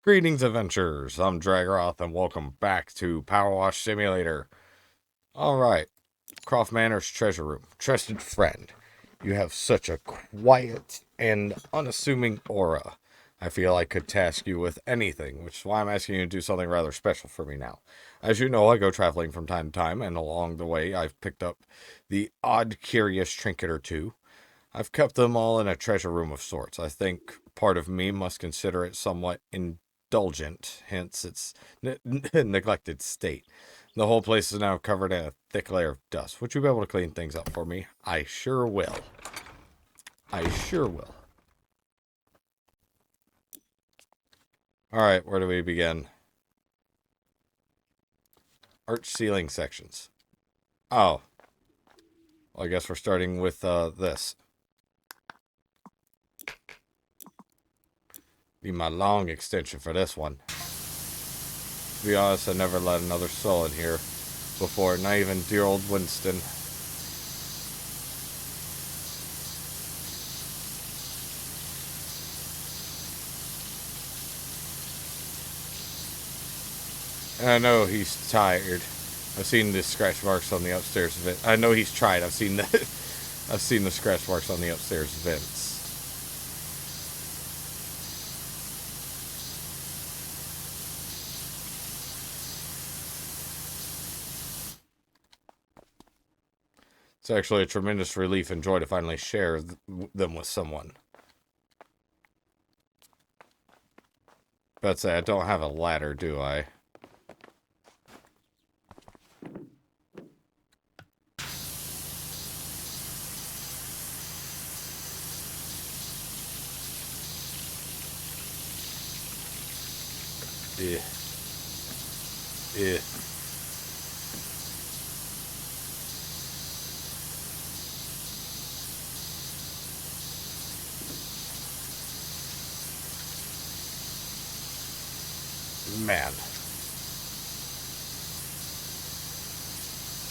Greetings, adventurers. I'm Dragroth, and welcome back to Powerwash Simulator. Alright, Croft Manor's treasure room. Trusted friend, you have such a quiet and unassuming aura. I feel I could task you with anything, which is why I'm asking you to do something rather special for me now. As you know, I go traveling from time to time, and along the way, I've picked up the odd, curious trinket or two. I've kept them all in a treasure room of sorts. I think part of me must consider it somewhat indulgent, hence its neglected state. The whole place is now covered in a thick layer of dust. Would you be able to clean things up for me? I sure will. I sure will. Alright, where do we begin? Arch ceiling sections. Oh. Well, I guess we're starting with this. Be my long extension for this one. To be honest, I never let another soul in here before, not even dear old Winston. And I know he's tired. I've seen the scratch marks on the upstairs vent. I know he's tried. I've seen the I've seen the scratch marks on the upstairs vents. It's actually a tremendous relief and joy to finally share them with someone. But say I don't have a ladder, do I? Yeah. Yeah. Man.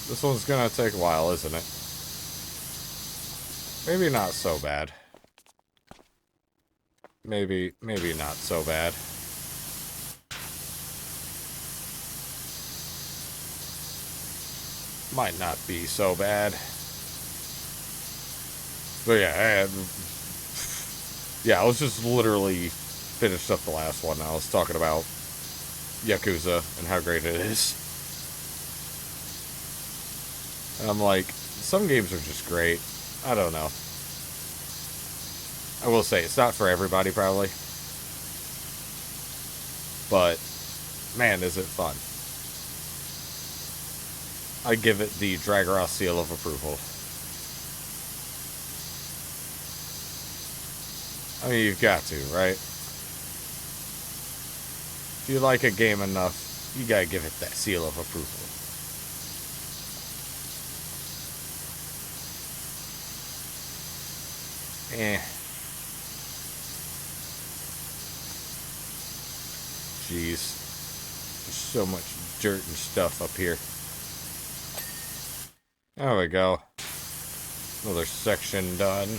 This one's gonna take a while, isn't it? Maybe not so bad. Maybe not so bad. Might not be so bad. But yeah, I was just literally finished up the last one. I was talking about Yakuza and how great it is. And I'm like, some games are just great. I don't know. I will say, it's not for everybody, probably. But, man, is it fun. I give it the Dragoros seal of approval. I mean, you've got to, right? If you like a game enough, you gotta give it that seal of approval. Jeez. There's so much dirt and stuff up here. There we go. Another section done.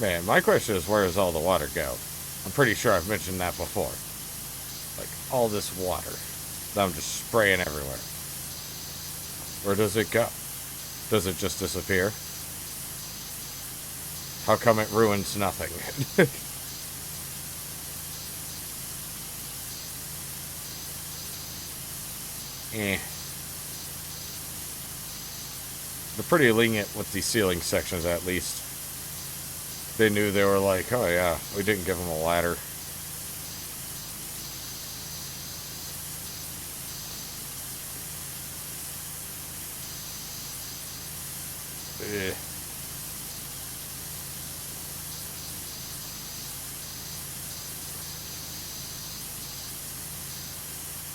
Man, my question is, where does all the water go? I'm pretty sure I've mentioned that before. Like, all this water that I'm just spraying everywhere. Where does it go? Does it just disappear? How come it ruins nothing? They're pretty lenient with these ceiling sections, at least. They knew, they were like, oh yeah, we didn't give them a ladder. Eh.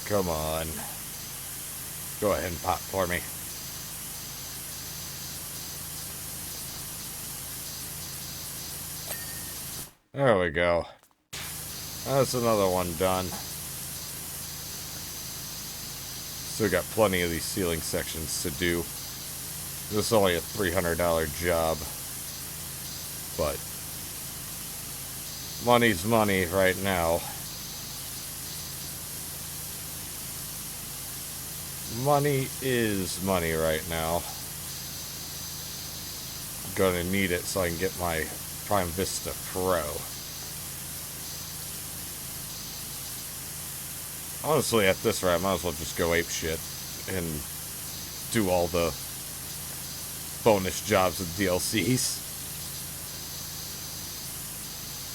Come on. Go ahead and pop for me. There we go. That's another one done. Still got plenty of these ceiling sections to do. This is only a $300 job. but money's money right now. Money is money right now. I'm gonna need it so I can get my Prime Vista Pro. Honestly, at this rate, I might as well just go ape shit and do all the bonus jobs and DLCs.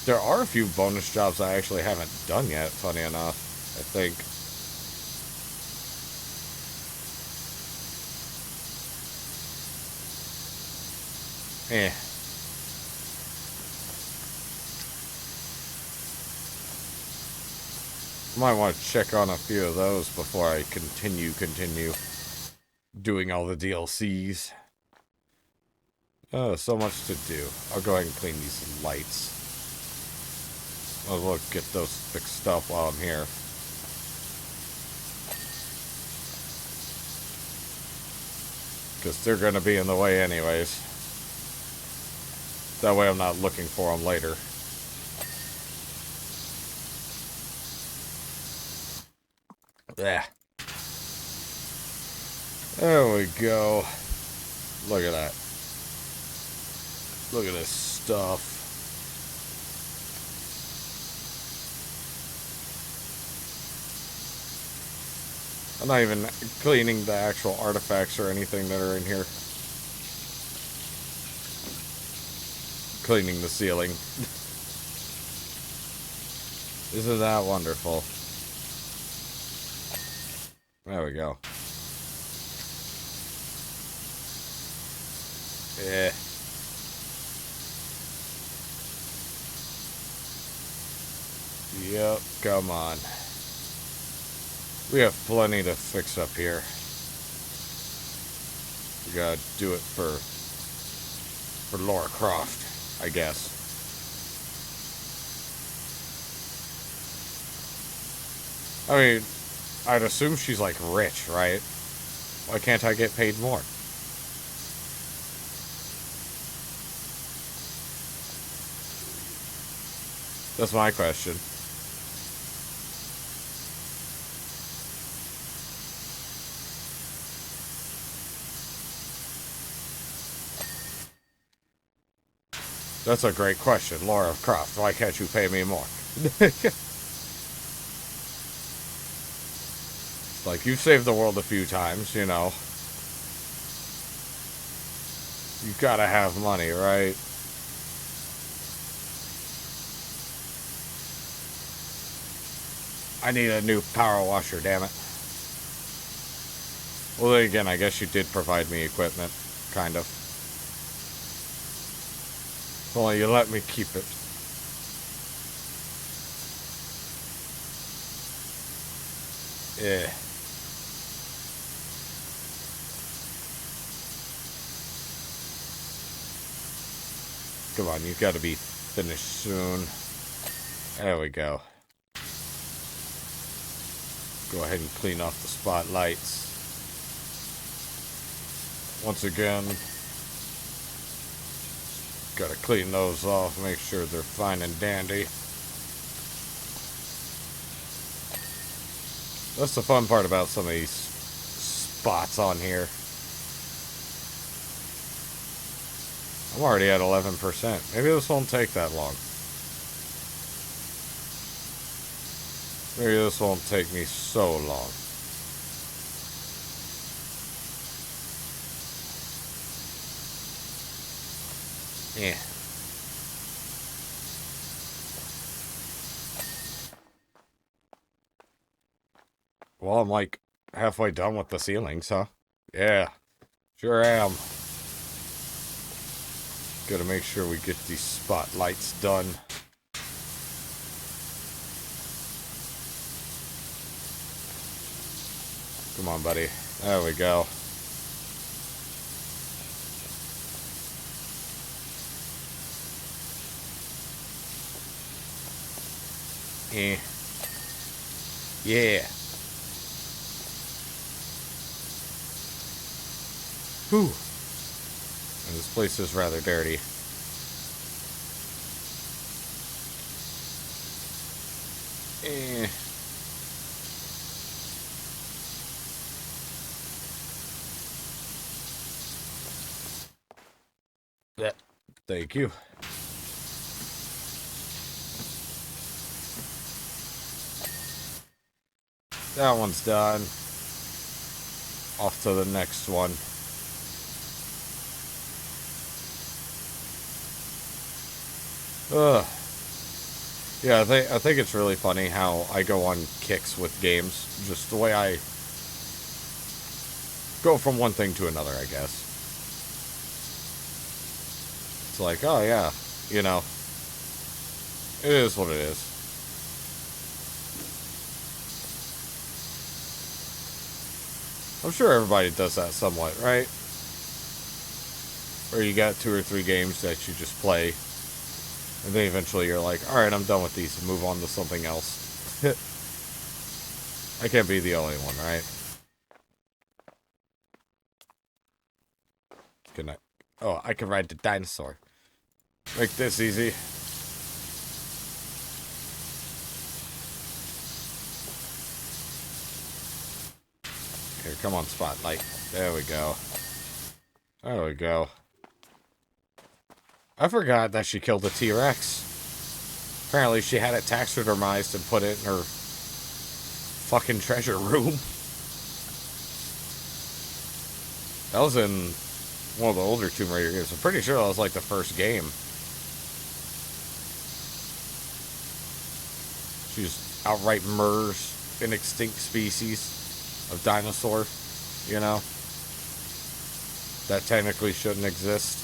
There are a few bonus jobs I actually haven't done yet, funny enough, I think. Might want to check on a few of those before I continue doing all the DLCs. Oh, so much to do. I'll go ahead and clean these lights. I'll look, get those fixed up while I'm here. Because they're going to be in the way anyways. That way I'm not looking for them later. Yeah. There we go. Look at that. Look at this stuff. I'm not even cleaning the actual artifacts or anything that are in here. Cleaning the ceiling. Isn't that wonderful? There we go. Yeah. Yep, come on. We have plenty to fix up here. We gotta do it for Lara Croft, I guess. I mean, I'd assume she's like rich, right? Why can't I get paid more? That's my question. That's a great question, Lara Croft. Why can't you pay me more? Like, you've saved the world a few times, you know. You've got to have money, right? I need a new power washer, damn it. Well, then again, I guess you did provide me equipment, kind of. Well, you let me keep it. Yeah. Come on, you've got to be finished soon. There we go. Go ahead and clean off the spotlights. Once again, gotta clean those off, make sure they're fine and dandy. That's the fun part about some of these spots on here. I'm already at 11%. Maybe this won't take that long. Maybe this won't take me so long. Yeah. Well, I'm like halfway done with the ceilings, huh? Yeah, sure am. Gotta make sure we get these spotlights done. Come on, buddy. There we go. Yeah. Whew. And this place is rather dirty. Eh. Yeah. Thank you. That one's done. Off to the next one. Ugh. Yeah, I think it's really funny how I go on kicks with games. Just the way I go from one thing to another, I guess. It's like, oh yeah, you know, it is what it is. I'm sure everybody does that somewhat, right? Where you got 2 or 3 games that you just play, and then eventually you're like, alright, I'm done with these, and move on to something else. I can't be the only one, right? Can I? Oh, I can ride the dinosaur. Make this easy. Here, come on, Spotlight. There we go. There we go. I forgot that she killed a T-Rex. Apparently she had it taxidermized and put it in her fucking treasure room. That was in one of the older Tomb Raider games. I'm pretty sure that was like the first game. She just outright murders an extinct species of dinosaur, you know? That technically shouldn't exist.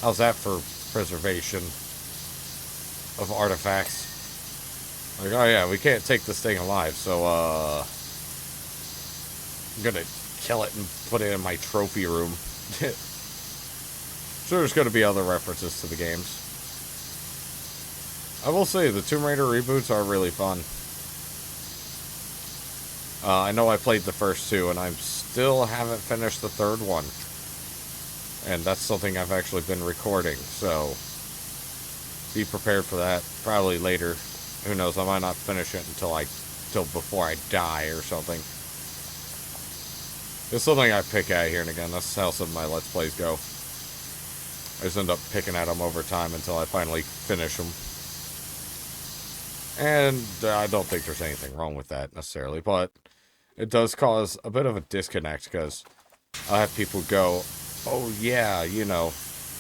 How's that for preservation of artifacts? Like, oh yeah, we can't take this thing alive, so, I'm gonna kill it and put it in my trophy room. Sure, there's gonna be other references to the games. I will say, the Tomb Raider reboots are really fun. I know I played the first 2, and I still haven't finished the 3rd one. And that's something I've actually been recording, so be prepared for that. Probably later. Who knows, I might not finish it until before I die or something. It's something I pick at here and again. That's how some of my Let's Plays go. I just end up picking at them over time until I finally finish them. And I don't think there's anything wrong with that necessarily, but it does cause a bit of a disconnect because I have people go, oh yeah, you know,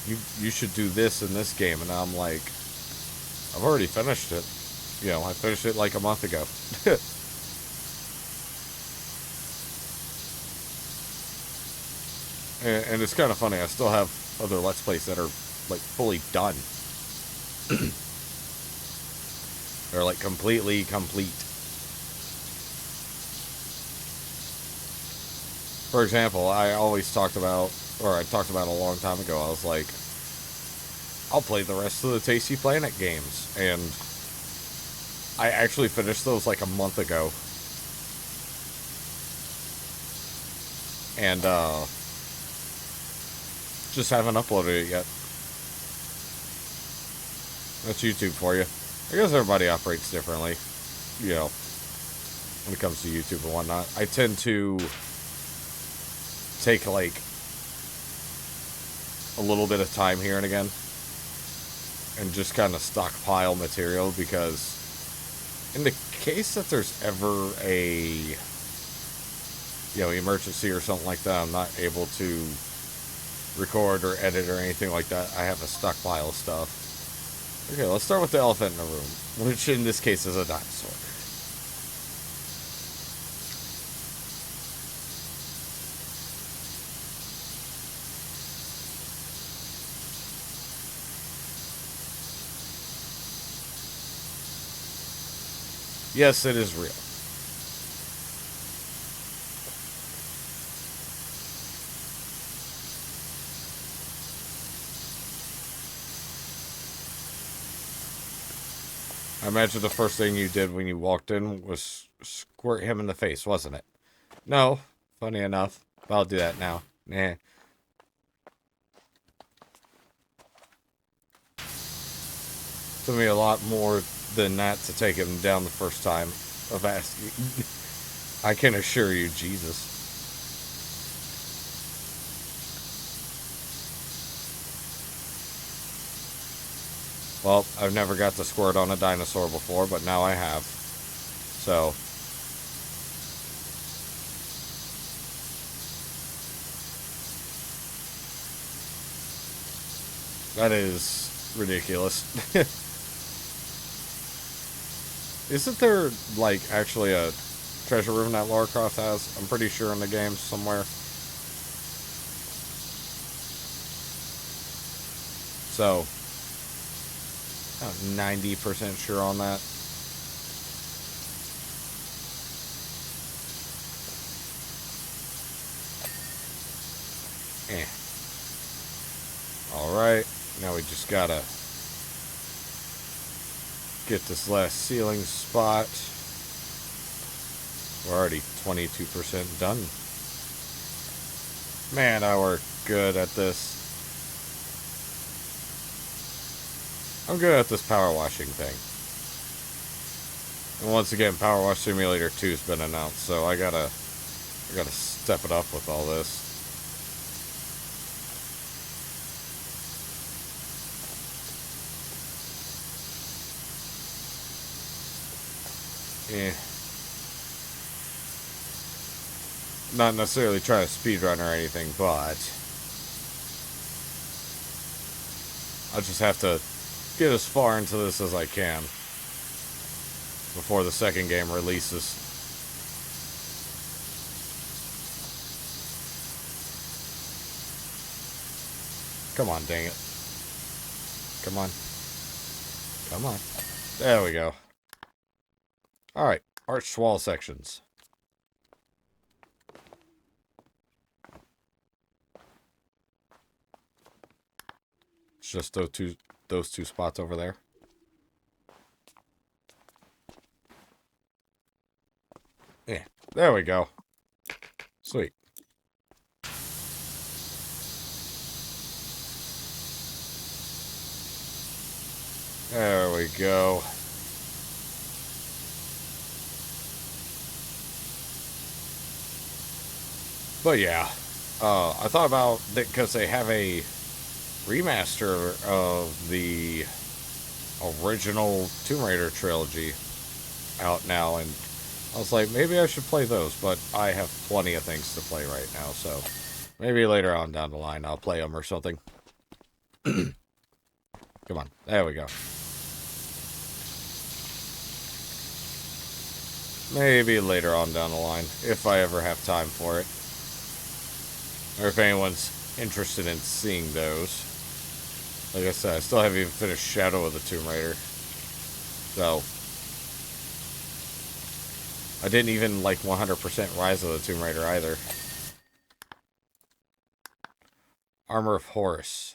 you should do this in this game, and I'm like, I've already finished it. You know, I finished it like a month ago. and it's kind of funny, I still have other Let's Plays that are like fully done. They're like completely complete. For example, I talked about a long time ago, I was like, I'll play the rest of the Tasty Planet games. And I actually finished those like a month ago. And, just haven't uploaded it yet. That's YouTube for you. I guess everybody operates differently, you know, when it comes to YouTube and whatnot. I tend to take, like, a little bit of time here and again and just kind of stockpile material because in the case that there's ever a, you know, emergency or something like that, I'm not able to record or edit or anything like that, I have a stockpile of stuff. Okay, let's start with the elephant in the room, which in this case is a dinosaur. Yes, it is real. I imagine the first thing you did when you walked in was squirt him in the face, wasn't it? No, funny enough. I'll do that now. Nah. Took me a lot more than that to take him down the first time of asking. I can assure you, Jesus. Well, I've never got to squirt on a dinosaur before, but now I have. So, that is ridiculous. Isn't there, like, actually a treasure room that Lara Croft has? I'm pretty sure in the game somewhere. So, I'm 90% sure on that. Alright, now we just gotta get this last ceiling spot. We're already 22% done. Man, I work good at this. I'm good at this power washing thing. And once again, Powerwash Simulator 2's been announced, so I gotta step it up with all this. Not necessarily trying to speedrun or anything, but I'll just have to get as far into this as I can before the second game releases. Come on, dang it. Come on. Come on. There we go. Alright, arched wall sections. It's just those two spots over there. Yeah, there we go. Sweet. There we go. But yeah, I thought about that because they have a remaster of the original Tomb Raider trilogy out now, and I was like, maybe I should play those, but I have plenty of things to play right now, so maybe later on down the line I'll play them or something. Come on, there we go. Maybe later on down the line, if I ever have time for it. Or if anyone's interested in seeing those. Like I said, I still haven't even finished Shadow of the Tomb Raider. So, I didn't even like 100% Rise of the Tomb Raider either. Armor of Horus.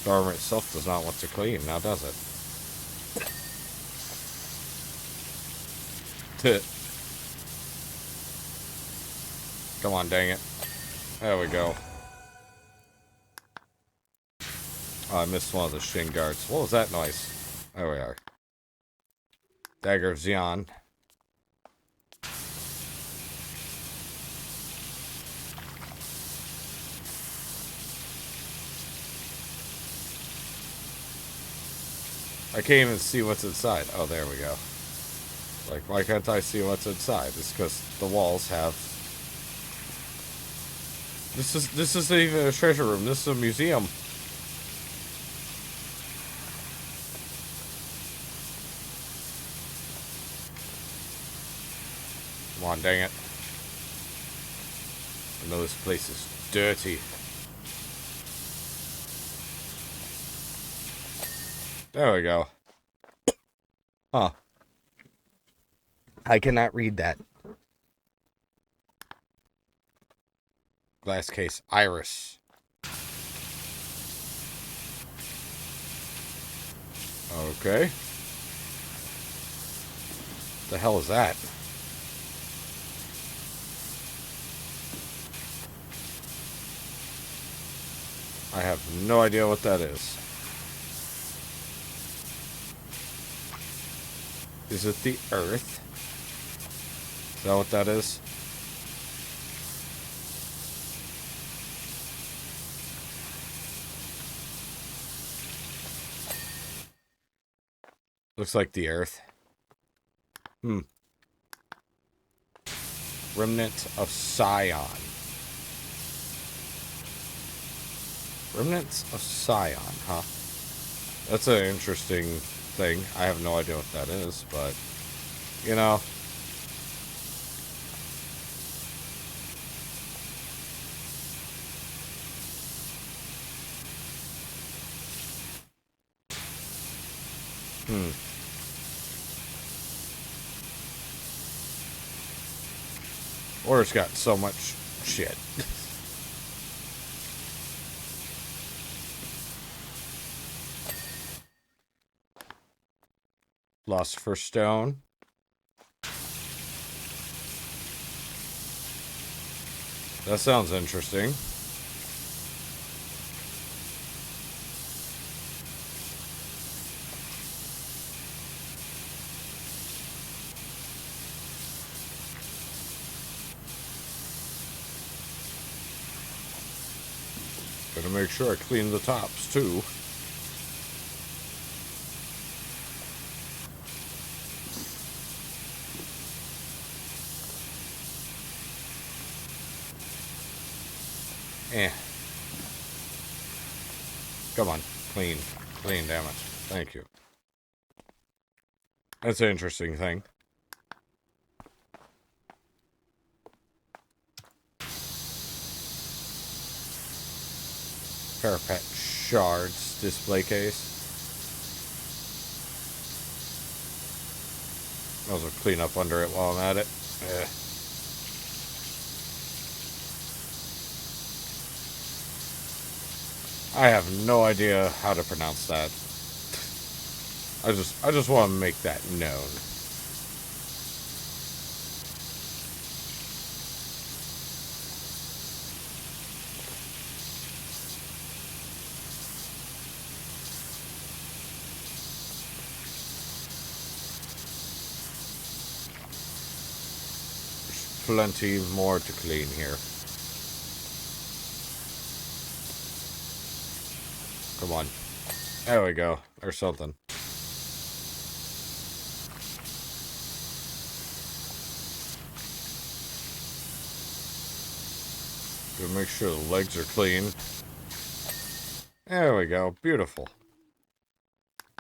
The armor itself does not want to clean, now does it? Come on, dang it. There we go. Oh, I missed one of the shin guards. What was that noise? There we are. Dagger of Xion. I can't even see what's inside. Oh, there we go. Like, why can't I see what's inside? It's because the walls have... This isn't even a treasure room. This is a museum. Come on, dang it. I know this place is dirty. There we go. Huh. I cannot read that. Glass case iris. Okay. The hell is that? I have no idea what that is. Is it the Earth? Is that what that is? Looks like the Earth. Remnant of Scion. Remnants of Scion, huh? That's an interesting thing. I have no idea what that is, but, you know. Or it's got so much shit. Lost for stone. That sounds interesting. Gotta make sure I clean the tops, too. Come on. Clean. Clean, damn it. Thank you. That's an interesting thing. Parapet shards display case. Might as well clean up under it while I'm at it. I have no idea how to pronounce that. I just want to make that known. There's plenty more to clean here. Come on. There we go. There's something. Gotta make sure the legs are clean. There we go. Beautiful.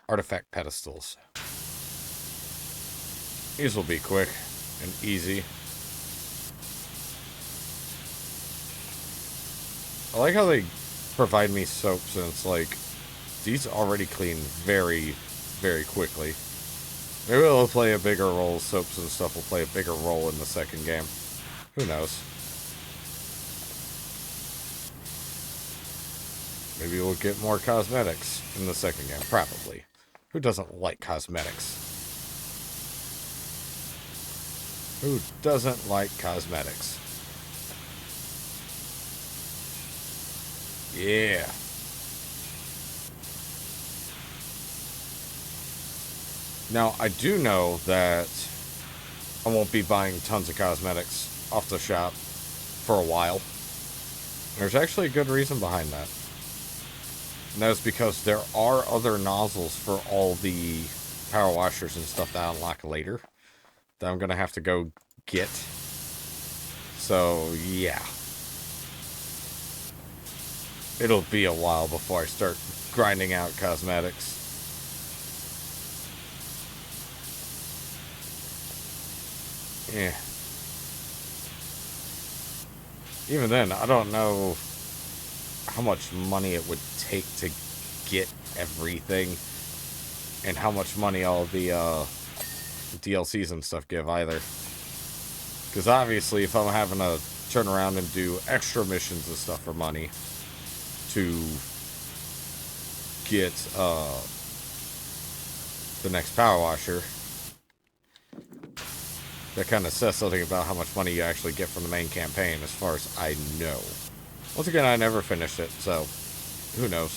Artifact pedestals. These will be quick and easy. I like how they provide me soaps and it's like, these already clean very, very quickly. Maybe they'll play a bigger role. Soaps and stuff will play a bigger role in the second game. Who knows? Maybe we'll get more cosmetics in the second game. Probably. Who doesn't like cosmetics? Who doesn't like cosmetics? Yeah. Now, I do know that I won't be buying tons of cosmetics off the shop for a while. There's actually a good reason behind that. And that's because there are other nozzles for all the power washers and stuff that I unlock later that I'm going to have to go get. So, yeah. It'll be a while before I start grinding out cosmetics. Yeah. Even then, I don't know how much money it would take to get everything and how much money all the DLCs and stuff give either. Because obviously, if I'm having to turn around and do extra missions and stuff for money to get the next power washer, that kind of says something about how much money you actually get from the main campaign, as far as I know. Once again, I never finished it, so who knows?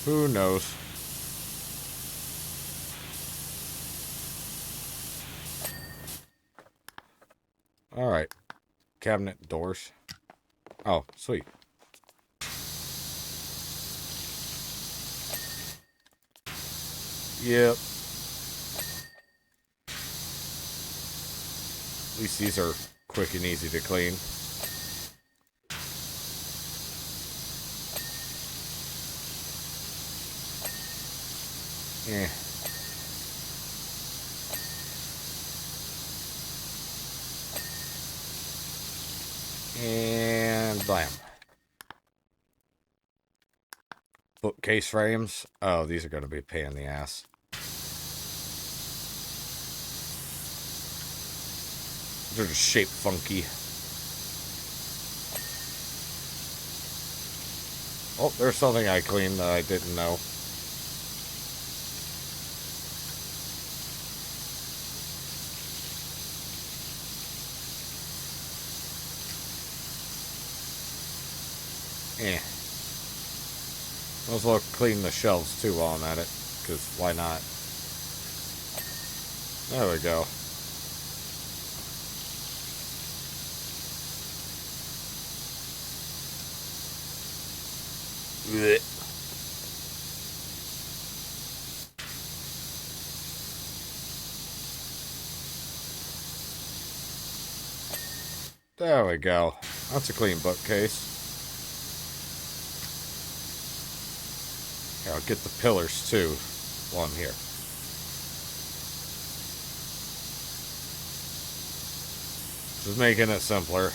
Who knows? Alright. Cabinet doors. Oh, sweet. Yep. At least these are quick and easy to clean. Eh. And blam. Bookcase frames. Oh, these are going to be a pain in the ass. They're just shaped funky. Oh, there's something I cleaned that I didn't know. Eh. Might as well clean the shelves too while I'm at it, because why not? There we go. Blech. There we go. That's a clean bookcase. Here, I'll get the pillars too while I'm here. Just making it simpler.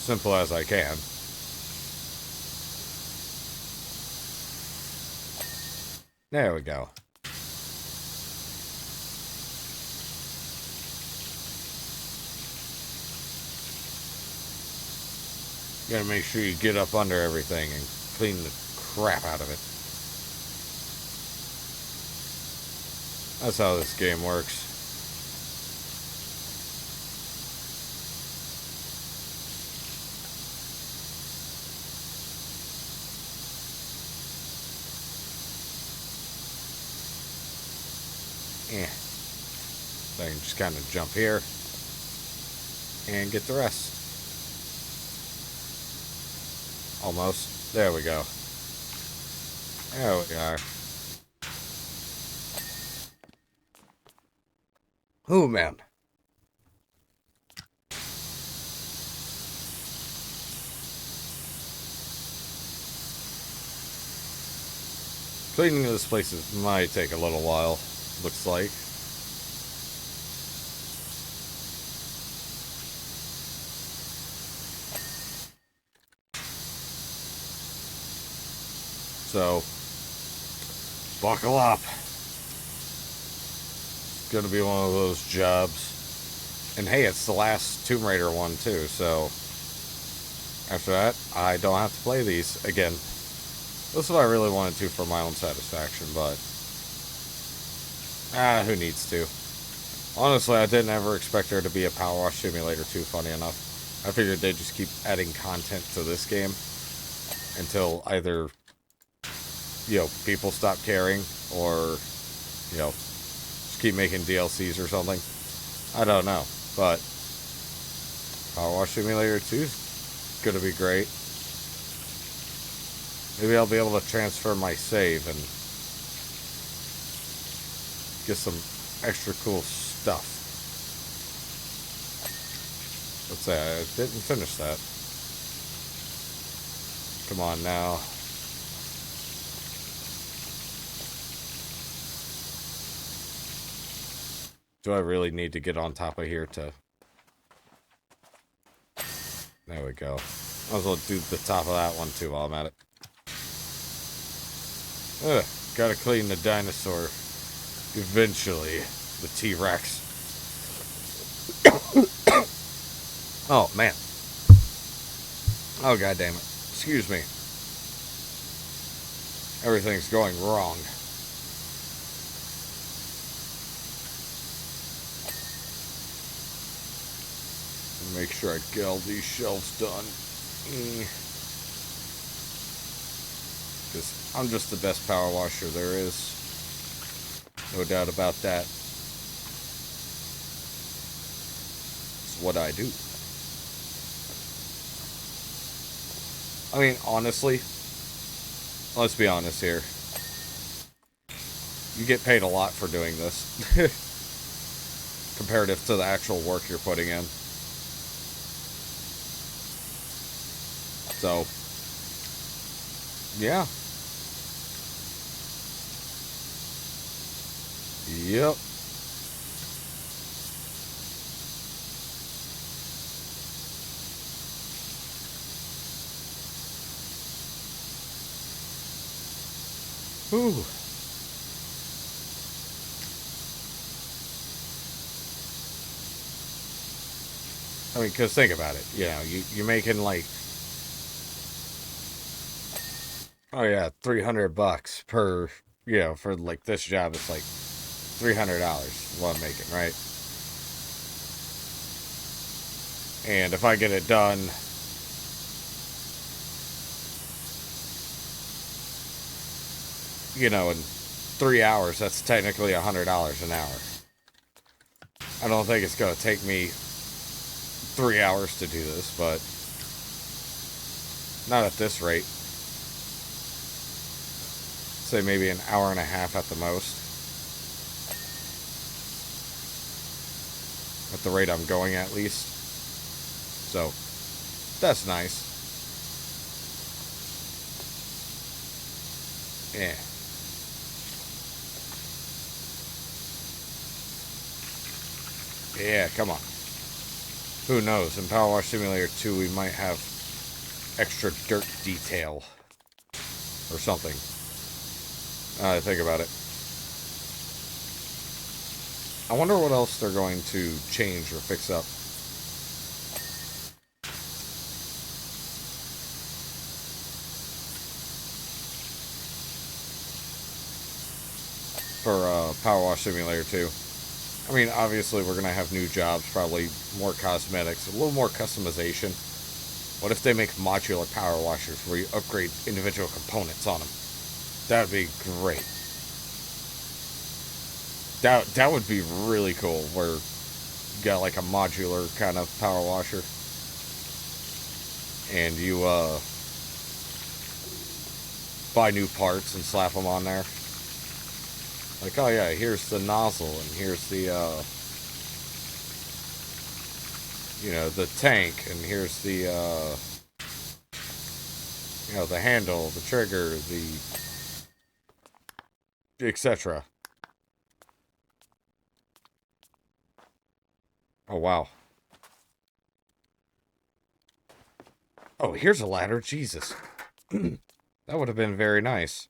Simple as I can. There we go. You gotta make sure you get up under everything and clean the crap out of it. That's how this game works. Yeah. So I can just kind of jump here and get the rest. Almost. There we go. There we are. Oh, man. Cleaning this place might take a little while, looks like. So, buckle up. It's gonna be one of those jobs. And hey, it's the last Tomb Raider one too, so after that, I don't have to play these again. This is what I really wanted to for my own satisfaction, but who needs to? Honestly, I didn't ever expect there to be a Powerwash Simulator 2, funny enough. I figured they'd just keep adding content to this game until either, you know, people stop caring or, you know, just keep making DLCs or something. I don't know, but Powerwash Simulator 2 is going to be great. Maybe I'll be able to transfer my save and get some extra cool stuff. Let's say I didn't finish that. Come on now. Do I really need to get on top of here to... There we go. Might as well do the top of that one too while I'm at it. Ugh. Gotta clean the dinosaur. Eventually. The T-Rex. Oh, man. Oh, god damn it. Excuse me. Everything's going wrong. Make sure I get all these shelves done. Because I'm just the best power washer there is. No doubt about that. It's what I do. I mean, honestly, let's be honest here. You get paid a lot for doing this. Comparative to the actual work you're putting in. So, yeah. Yep. Whew. I mean, because think about it. You know, you're making like, oh yeah, $300 per, you know, for like this job, it's like $300 what I'm making, right? And if I get it done, you know, in 3 hours, that's technically $100 an hour. I don't think it's going to take me 3 hours to do this, but not at this rate. Say maybe an hour and a half at the most. At the rate I'm going, at least. So, that's nice. Yeah. Yeah, come on. Who knows? In Power Wash Simulator 2, we might have extra dirt detail. Or something. I think about it. I wonder what else they're going to change or fix up. For Power Wash Simulator 2. I mean, obviously we're going to have new jobs, probably more cosmetics, a little more customization. What if they make modular power washers where you upgrade individual components on them? That would be great. That would be really cool, where you got like a modular kind of power washer. And you buy new parts and slap them on there. Like, oh yeah, here's the nozzle, and here's the, you know, the tank, and here's the, you know, the handle, the trigger, the, etc. Oh, wow. Oh, here's a ladder, Jesus. That would have been very nice.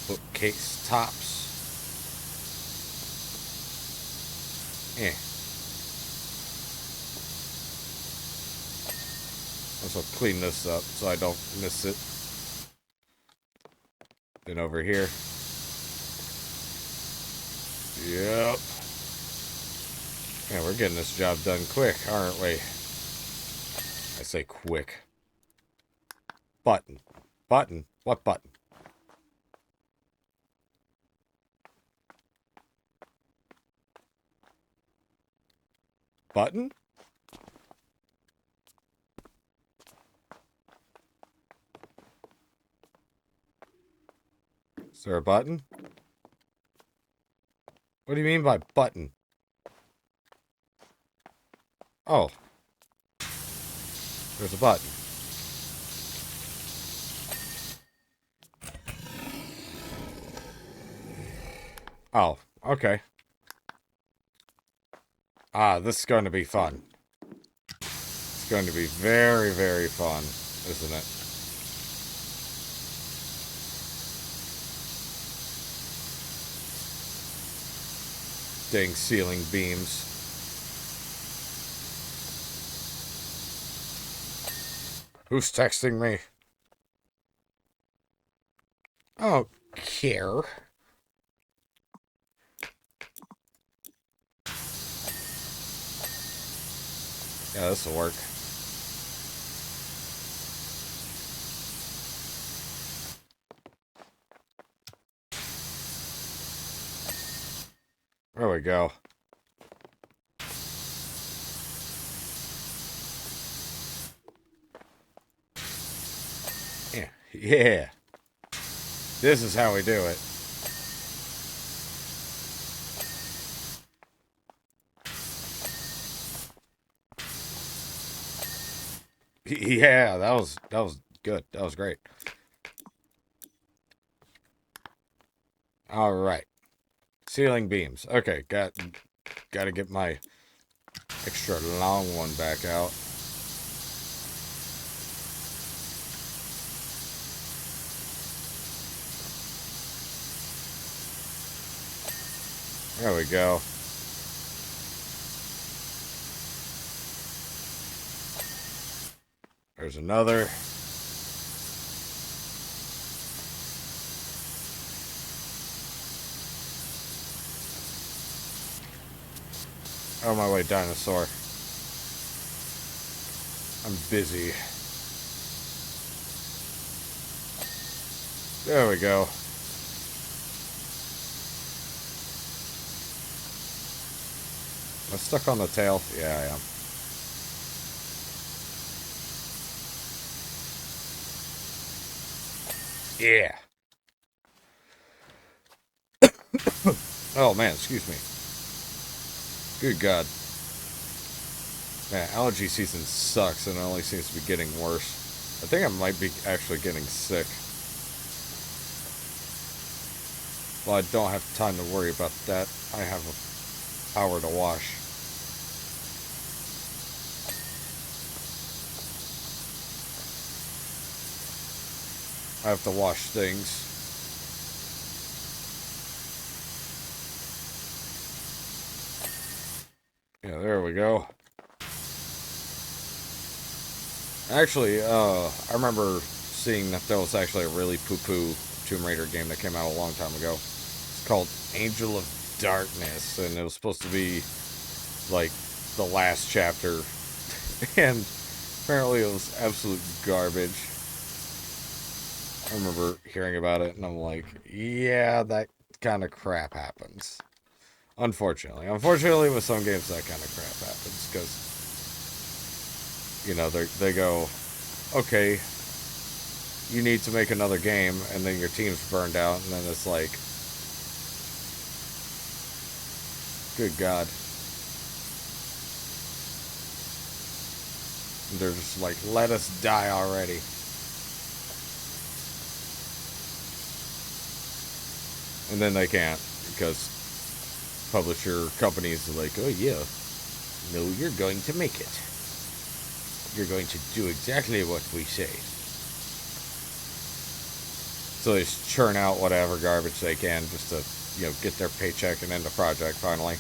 Bookcase tops. Eh. Also clean this up so I don't miss it. Then over here. Yep. Yeah, we're getting this job done quick, aren't we? I say quick. Button. Button? What button? Button? Is there a button? What do you mean by button? Oh. There's a button. Oh, okay. Ah, this is going to be fun. It's going to be very, very fun, isn't it? dang ceiling beams. Who's texting me? I don't care. Yeah, this'll work. There we go. Yeah. Yeah. This is how we do it. Yeah, that was good. That was great. All right. Ceiling beams. Okay, got to get my extra long one back out. There we go. There's another. Oh my way, dinosaur. I'm busy. There we go. Am I stuck on the tail? Yeah, I am. Yeah. Oh man, excuse me. Good God. Man, allergy season sucks and it only seems to be getting worse. I think I might be actually getting sick. Well, I don't have time to worry about that. I have a power to wash. I have to wash things. Yeah, there we go. Actually, I remember seeing that there was actually a really poo-poo Tomb Raider game that came out a long time ago. It's called Angel of Darkness, and it was supposed to be, like, the last chapter. And apparently it was absolute garbage. I remember hearing about it, and I'm like, yeah, that kind of crap happens. Unfortunately. Unfortunately, with some games, that kind of crap happens, because you know, they go, okay, you need to make another game, and then your team's burned out, and then it's like, good God. They're just like, let us die already. And then they can't, because publisher companies are like, oh yeah, no, you're going to make it. You're going to do exactly what we say. So they just churn out whatever garbage they can just to, you know, get their paycheck and end the project finally.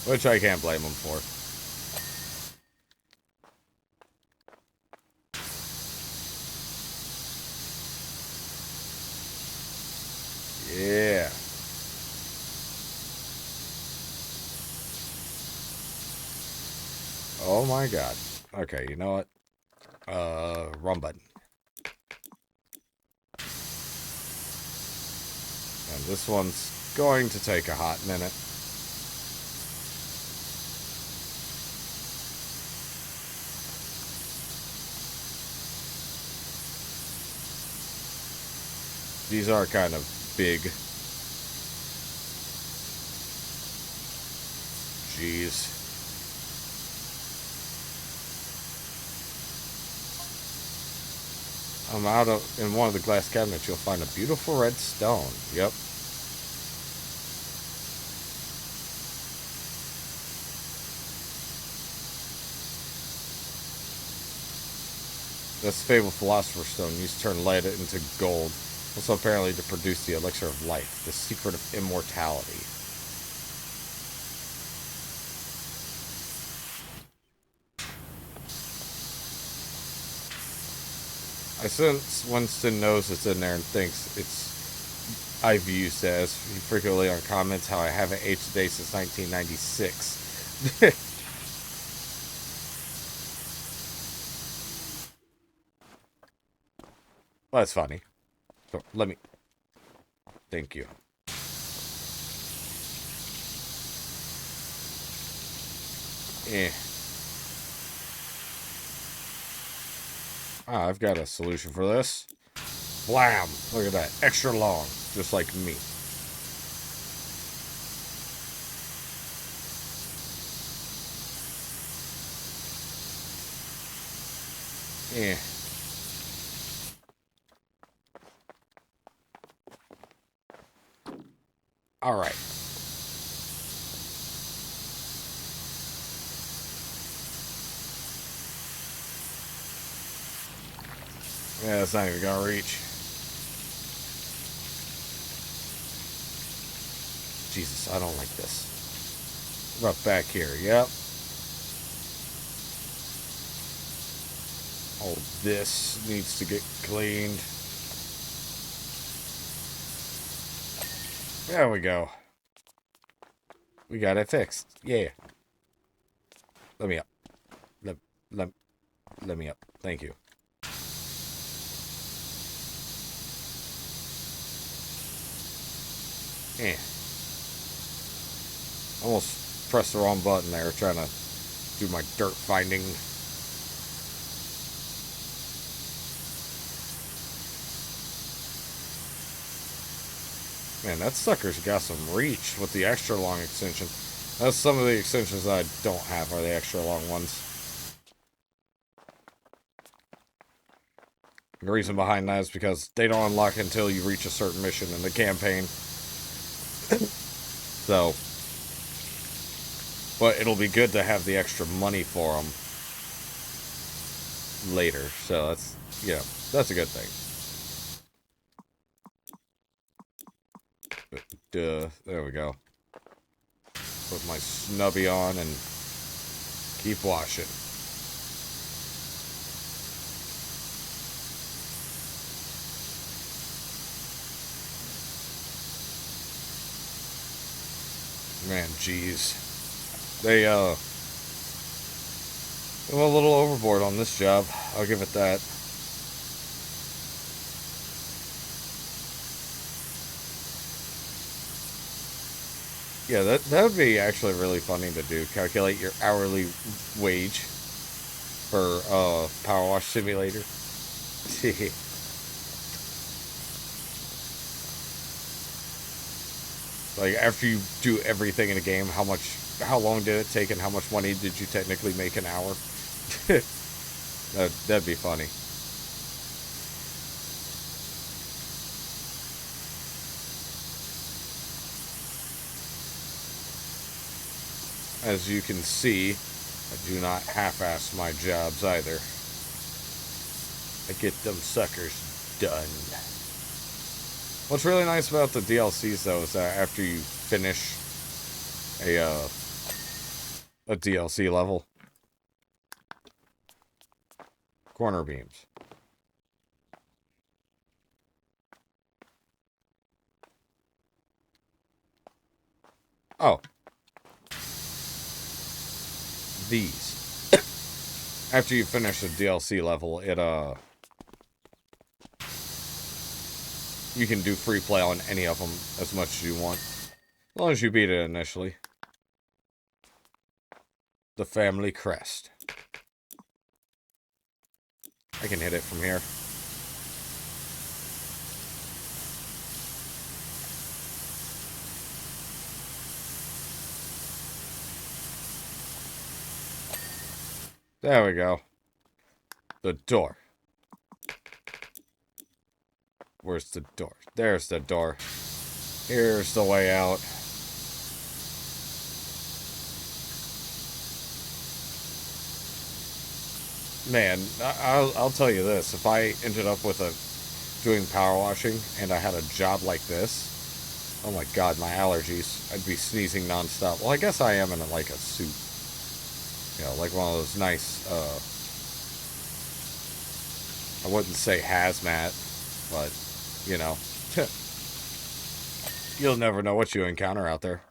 Which I can't blame them for. Yeah. Oh my God. Okay, you know what? Wrong button. And this one's going to take a hot minute. These are kind of big. Jeez. I'm out of, in one of the glass cabinets, you'll find a beautiful red stone. Yep. This fabled philosopher's stone used to turn lead into gold. Also apparently to produce the elixir of life, the secret of immortality. I sense Winston knows it's in there and thinks I've used it, as he frequently on comments how I haven't aged a day since 1996. Well, that's funny. So let me. Thank you. Eh. Ah, I've got a solution for this. Blam! Look at that. Extra long. Just like me. Eh. Alright. Yeah, it's not even gonna reach. Jesus, I don't like this. Rough back here, yep. All this needs to get cleaned. There we go. We got it fixed. Yeah. Let me up. Let me up. Thank you. Eh. Almost pressed the wrong button there, trying to do my dirt finding. Man, that sucker's got some reach with the extra long extension. That's some of the extensions that I don't have are the extra long ones. The reason behind that is because they don't unlock until you reach a certain mission in the campaign. So, but it'll be good to have the extra money for them later. So that's, yeah, that's a good thing. There we go. Put my snubby on and keep washing. Man, jeez. They went a little overboard on this job. I'll give it that. Yeah, that would be actually really funny to do. Calculate your hourly wage for Powerwash Simulator. Like, after you do everything in a game, how long did it take and how much money did you technically make an hour? That'd be funny. As you can see, I do not half-ass my jobs either. I get them suckers done. What's really nice about the DLCs, though, is that after you finish a DLC level, corner beams. Oh. These. After you finish a DLC level, you can do free play on any of them as much as you want. As long as you beat it initially. The family crest. I can hit it from here. There we go. The door. Where's the door? There's the door. Here's the way out. Man, I'll tell you this. If I ended up with doing power washing and I had a job like this, oh my god, my allergies. I'd be sneezing nonstop. Well, I guess I am in like a suit. You know, like one of those nice I wouldn't say hazmat, but, you know, you'll never know what you encounter out there.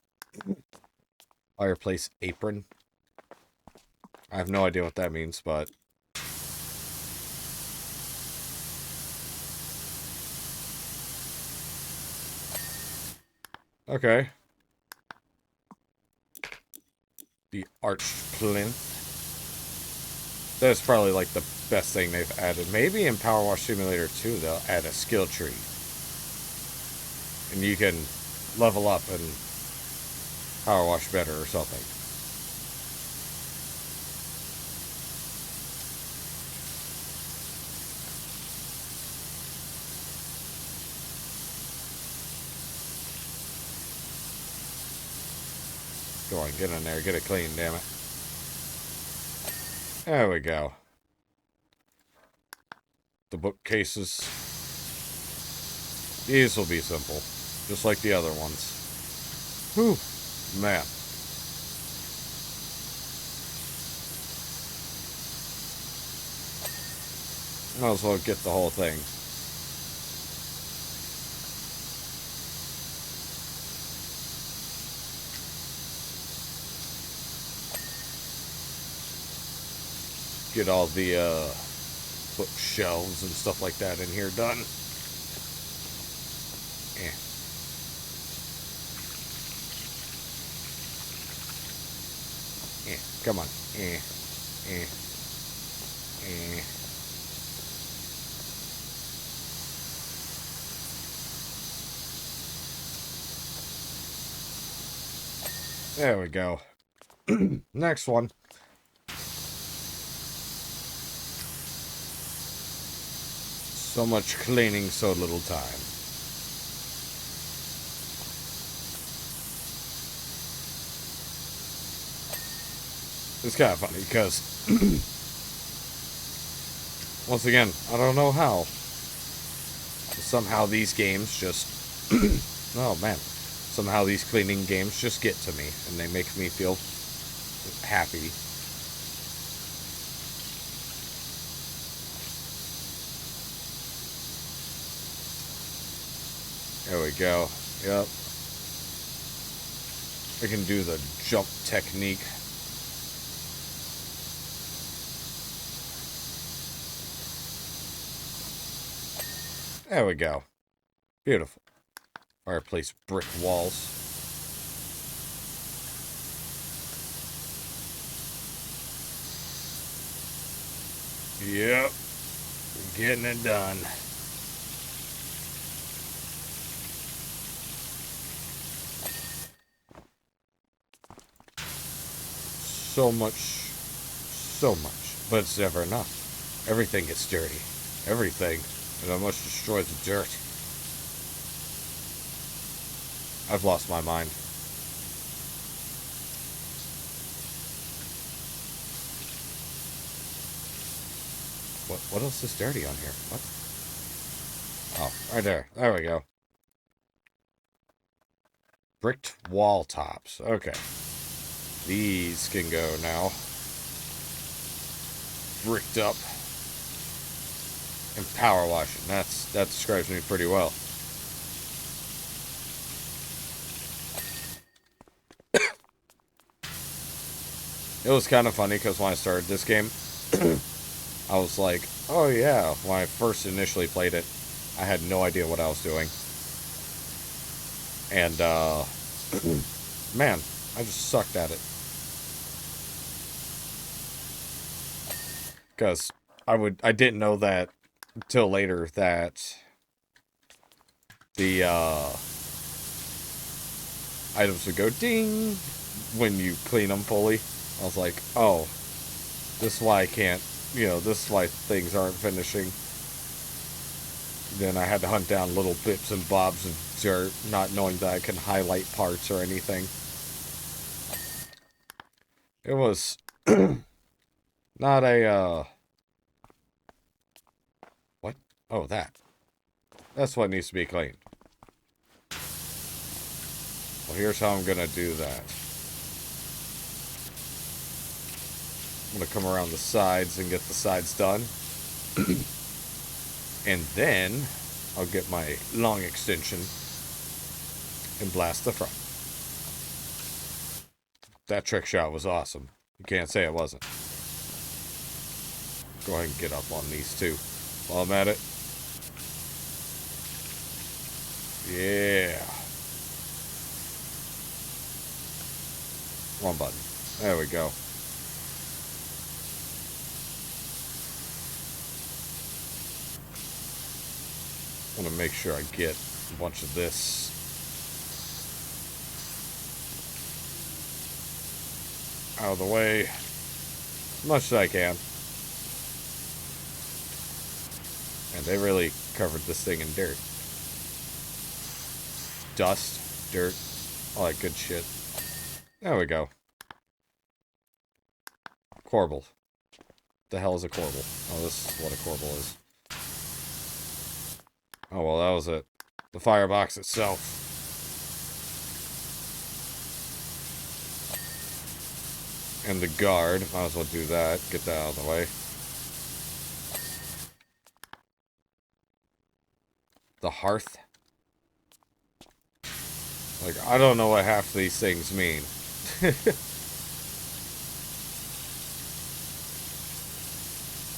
Fireplace apron. I have no idea what that means, but... Okay. The arched plinth. That's probably like the best thing they've added. Maybe in Powerwash Simulator 2 they'll add a skill tree. And you can level up and Powerwash better or something. Go on, get in there, get it clean, damn it. There we go. The bookcases. These will be simple, just like the other ones. Whew, man. Might as well get the whole thing. Get all the bookshelves and stuff like that in here done. Eh. Come on. There we go. Next one. So much cleaning, so little time. It's kind of funny because, once again, I don't know how. Somehow these games just, oh man, somehow these cleaning games just get to me and they make me feel happy. There we go. Yep. We can do the jump technique. There we go. Beautiful. Fireplace brick walls. Yep. Getting it done. So much, but it's never enough. Everything gets dirty. Everything. And I must destroy the dirt. I've lost my mind. What else is dirty on here? What? Oh, right there. There we go. Bricked wall tops. Okay. These can go now. Bricked up. And power washing. That describes me pretty well. It was kind of funny because when I started this game, I was like, oh yeah, when I first initially played it, I had no idea what I was doing. And, man, I just sucked at it. Because I didn't know that until later that the, items would go ding when you clean them fully. I was like, oh, this is why I can't, this is why things aren't finishing. Then I had to hunt down little bits and bobs of dirt, not knowing that I can highlight parts or anything. It was not a, what? Oh, that's what needs to be cleaned. Well, here's how I'm gonna do that. I'm gonna come around the sides and get the sides done. And then I'll get my long extension and blast the front. That trick shot was awesome. You can't say it wasn't. Go ahead and get up on these two while I'm at it. Yeah. Wrong button. There we go. I want to make sure I get a bunch of this. Out of the way. As much as I can. And they really covered this thing in dirt. Dust, dirt, all that good shit. There we go. Corbel. The hell is a corbel? Oh, this is what a corbel is. Oh, well, that was it. The firebox itself. And the guard. Might as well do that. Get that out of the way. The hearth. Like, I don't know what half these things mean. If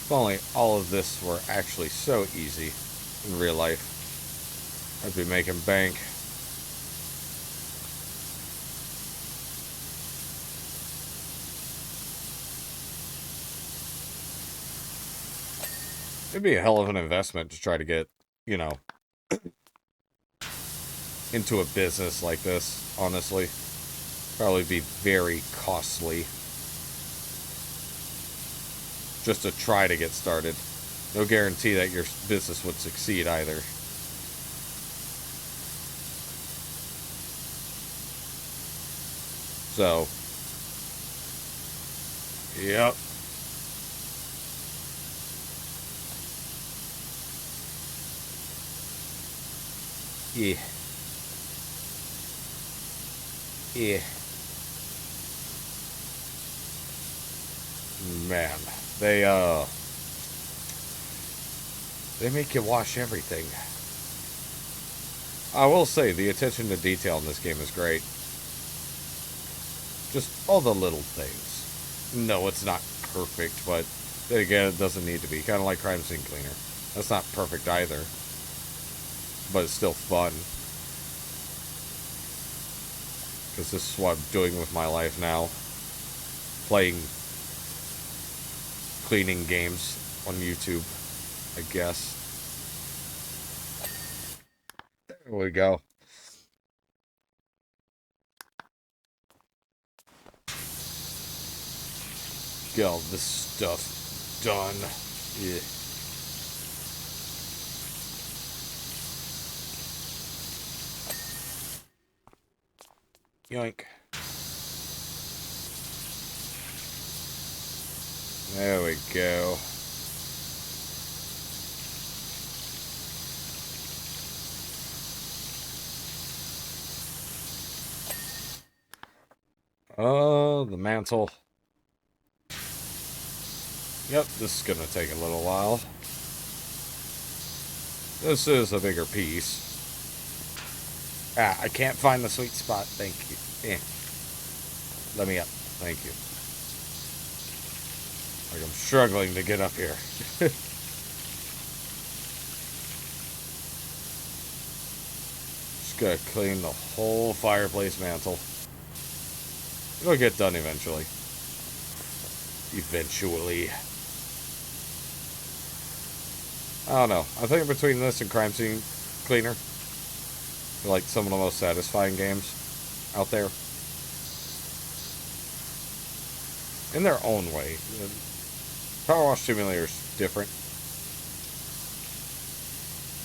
only all of this were actually so easy in real life, I'd be making bank. It'd be a hell of an investment to try to get, you know, into a business like this, honestly. Probably be very costly. Just to try to get started. No guarantee that your business would succeed either. So, yep. Yeah. Yeah. Man, they make you wash everything. I will say, the attention to detail in this game is great. Just all the little things. No, it's not perfect, but then again, it doesn't need to be. Kind of like Crime Scene Cleaner. That's not perfect either. But it's still fun. Because this is what I'm doing with my life now. Playing cleaning games on YouTube, I guess. There we go. Get all this stuff done. Yeah. Yoink. There we go. Oh, the mantle. Yep, this is gonna take a little while. This is a bigger piece. Ah, I can't find the sweet spot. Thank you. Let me up. Thank you. Like I'm struggling to get up here. Just gotta clean the whole fireplace mantle. It'll get done eventually. Eventually. I don't know. I think between this and Crime Scene Cleaner, they're like some of the most satisfying games out there. In their own way. Powerwash Simulator's different.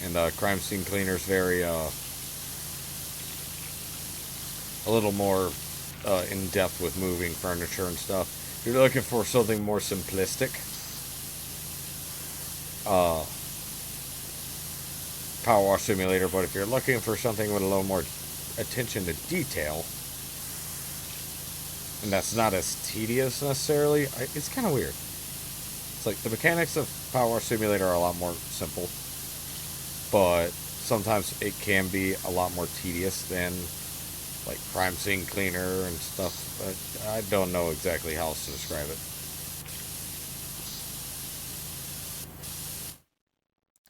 And Crime Scene Cleaner's very, a little more in-depth with moving furniture and stuff. If you're looking for something more simplistic, Powerwash Simulator, but if you're looking for something with a little more attention to detail, and that's not as tedious necessarily, it's kind of weird. It's like the mechanics of Powerwash Simulator are a lot more simple. but sometimes it can be a lot more tedious than like crime scene cleaner and stuff. But I don't know exactly how else to describe it.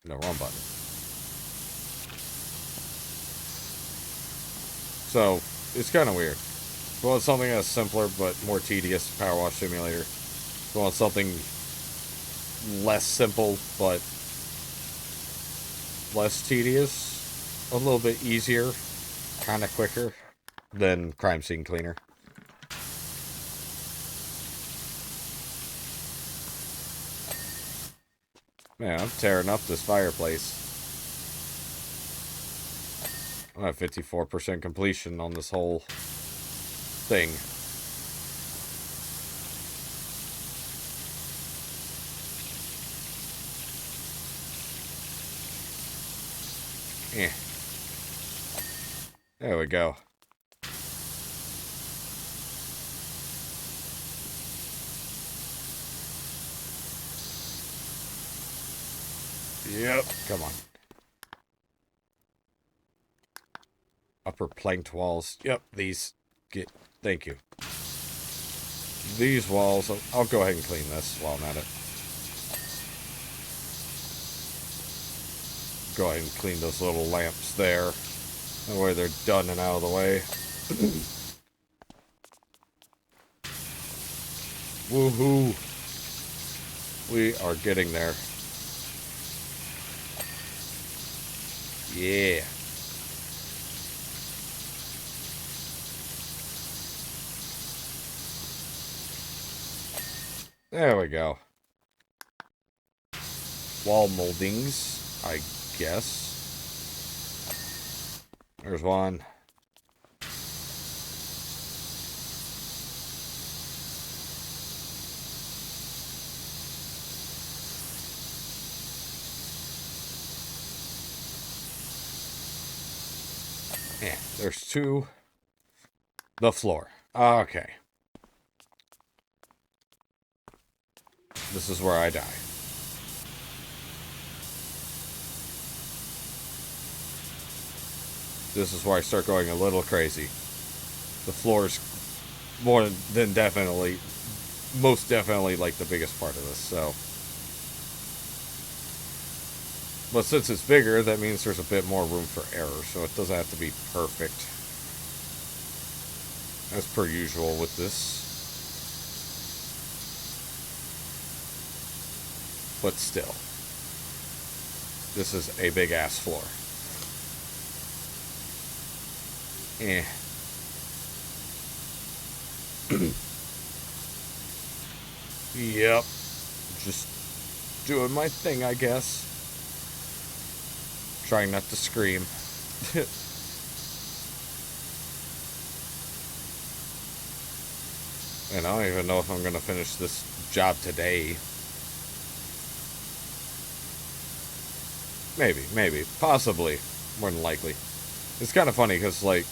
No, wrong button. So it's kind of weird. If you want something that's simpler but more tedious, Power Wash Simulator. If you want something less simple but less tedious, a little bit easier, kind of quicker, than Crime Scene Cleaner. Man, I'm tearing up this fireplace. I'm at 54% completion on this whole thing. Eh. There we go. Yep. Come on. Upper planked walls. Yep, these. Thank you. These walls. I'll go ahead and clean this while I'm at it. Go ahead and clean those little lamps there. That way they're done and out of the way. Woohoo! We are getting there. Yeah. There we go. Wall moldings, I guess. There's one. Yeah, there's two. The floor. Okay. This is where I die. This is where I start going a little crazy. The floor's more than definitely, most definitely like the biggest part of this, so. But since it's bigger, that means there's a bit more room for error, so it doesn't have to be perfect. As per usual with this. But still. This is a big ass floor. Eh. Yep. Just doing my thing, I guess. Trying not to scream. And I don't even know if I'm going to finish this job today. Maybe. Possibly. More than likely. It's kind of funny because, like,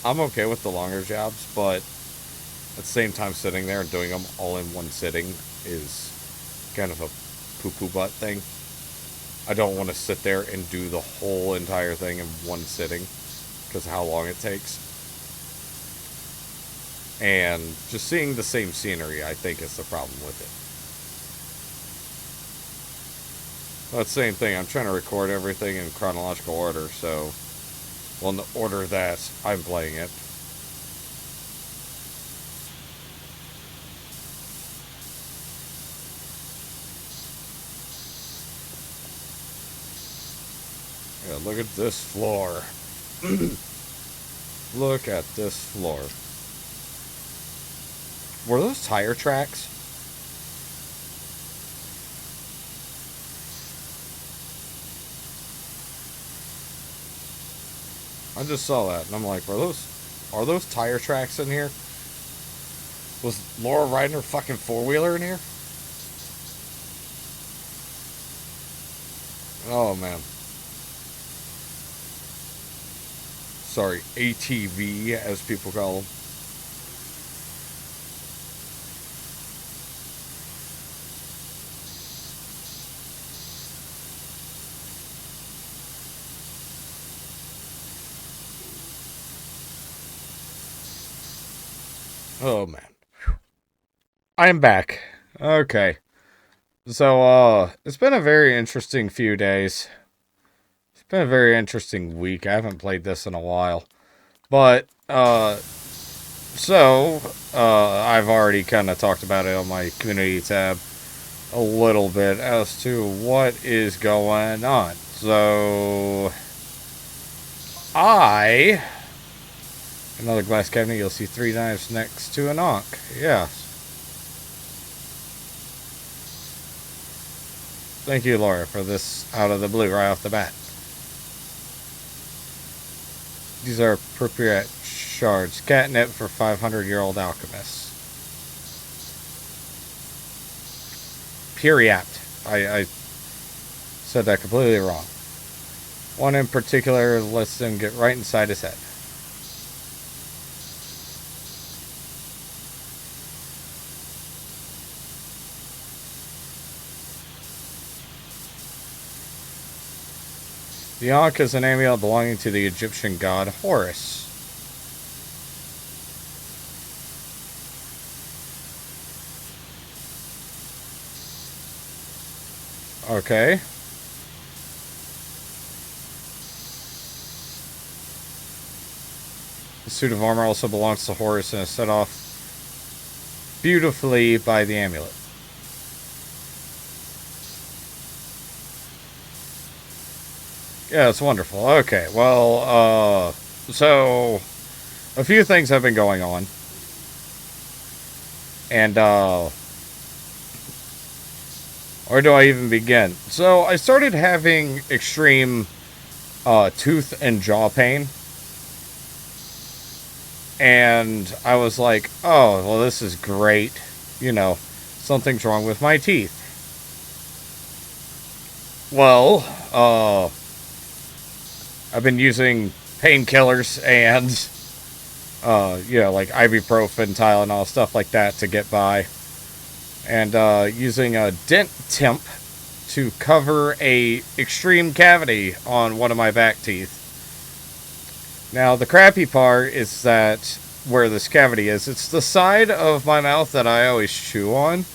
I'm okay with the longer jobs, but at the same time sitting there and doing them all in one sitting is kind of a poo-poo butt thing. I don't want to sit there and do the whole entire thing in one sitting because of how long it takes. And just seeing the same scenery, I think, is the problem with it. Well, same thing. I'm trying to record everything in chronological order, so, well, in the order that I'm playing it. Yeah, look at this floor. Look at this floor. Were those tire tracks? I just saw that, and I'm like, are those tire tracks in here? Was Laura riding her fucking four-wheeler in here? Oh, man. Sorry, ATV, as people call them. Oh, man. I am back. Okay. So, it's been a very interesting few days. It's been a very interesting week. I haven't played this in a while. But, I've already kind of talked about it on my community tab a little bit as to what is going on. So, another glass cabinet, you'll see 3 knives next to an ankh. Yes. Thank you, Laura, for this out of the blue right off the bat. These are appropriate shards. Catnip for 500-year-old alchemists. Periapt. I said that completely wrong. One in particular lets them get right inside his head. The ankh is an amulet belonging to the Egyptian god Horus. Okay. The suit of armor also belongs to Horus and is set off beautifully by the amulet. Yeah, it's wonderful. Okay, well, so a few things have been going on. And, where do I even begin? So, I started having extreme, tooth and jaw pain. And I was like, oh, well, this is great. You know, something's wrong with my teeth. Well, I've been using painkillers and, like ibuprofen, Tylenol, stuff like that to get by. And using a dent temp to cover a extreme cavity on one of my back teeth. Now, the crappy part is that where this cavity is, it's the side of my mouth that I always chew on,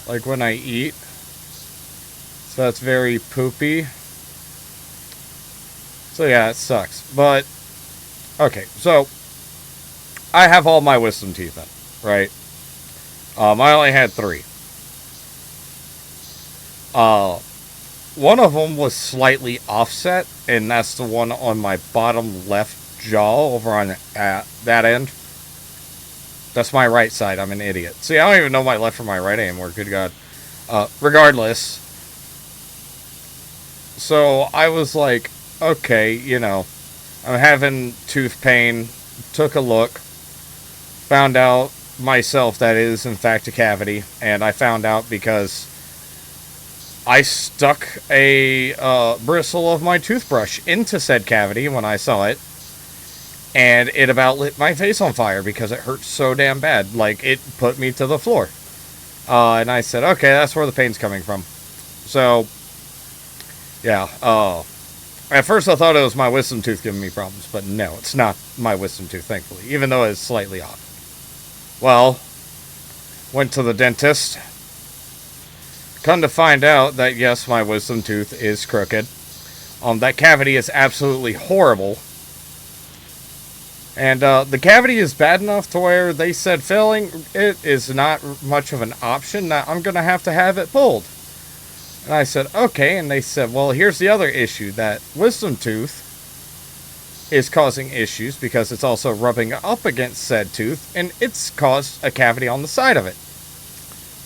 like when I eat. So that's very poopy. So yeah, it sucks. But, okay, so I have all my wisdom teeth in, right? I only had 3. One of them was slightly offset, and that's the one on my bottom left jaw over on that end. That's my right side. I'm an idiot. See, I don't even know my left from my right anymore. Good God. Regardless. So I was like, okay, you know, I'm having tooth pain. Took a look. Found out myself that is in fact a cavity. And I found out because I stuck a bristle of my toothbrush into said cavity when I saw it. And it about lit my face on fire because it hurt so damn bad. Like, it put me to the floor. And I said, okay, that's where the pain's coming from. So, yeah. At first I thought it was my wisdom tooth giving me problems. But no, it's not my wisdom tooth, thankfully. Even though it's slightly off. Well, went to the dentist. Come to find out that, yes, my wisdom tooth is crooked. That cavity is absolutely horrible. And the cavity is bad enough to where they said filling it is not much of an option. That I'm going to have it pulled. And I said, okay. And they said, well, here's the other issue. That wisdom tooth is causing issues because it's also rubbing up against said tooth. And it's caused a cavity on the side of it.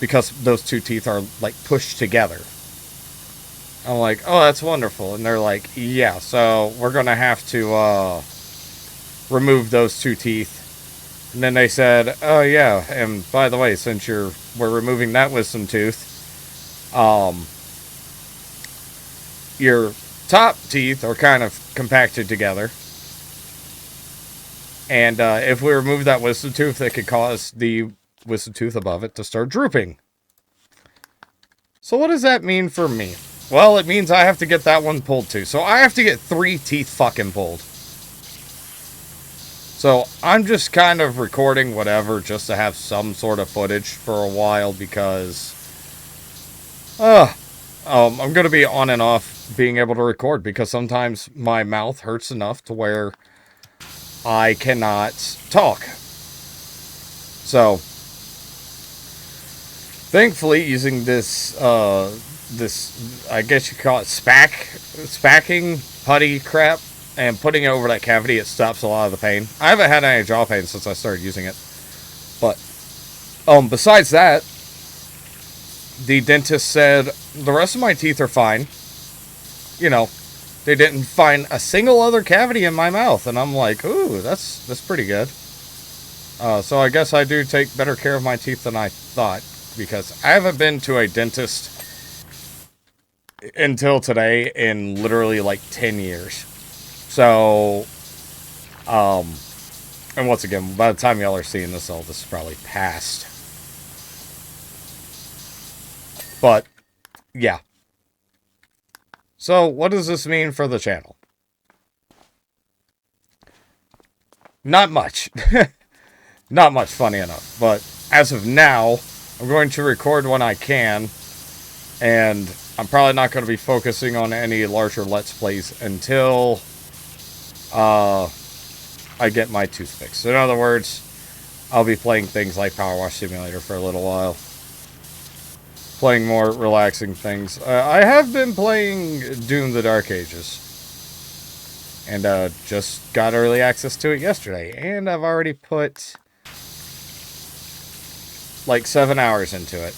Because those two teeth are, like, pushed together. I'm like, oh, that's wonderful. And they're like, yeah, so we're going to have to remove those 2 teeth. And then they said, oh, yeah, and by the way, since we're removing that wisdom tooth, your top teeth are kind of compacted together. And if we remove that wisdom tooth, it could cause the wisdom tooth above it to start drooping. So what does that mean for me? Well, it means I have to get that one pulled too. So I have to get 3 teeth fucking pulled. So I'm just kind of recording whatever just to have some sort of footage for a while because I'm going to be on and off being able to record because sometimes my mouth hurts enough to where I cannot talk. So thankfully, using this I guess you call it spacking putty crap and putting it over that cavity, it stops a lot of the pain. I haven't had any jaw pain since I started using it. But besides that, the dentist said the rest of my teeth are fine. You know, they didn't find a single other cavity in my mouth, and I'm like, ooh, that's pretty good. So I guess I do take better care of my teeth than I thought, because I haven't been to a dentist until today in literally like 10 years. So, and once again, by the time y'all are seeing this, all this is probably past. But, yeah. So, what does this mean for the channel? Not much. Not much, funny enough. But, as of now, I'm going to record when I can. And I'm probably not going to be focusing on any larger Let's Plays until I get my tooth fixed. In other words, I'll be playing things like Powerwash Simulator for a little while. Playing more relaxing things. I have been playing Doom the Dark Ages. And just got early access to it yesterday. And I've already put like 7 hours into it.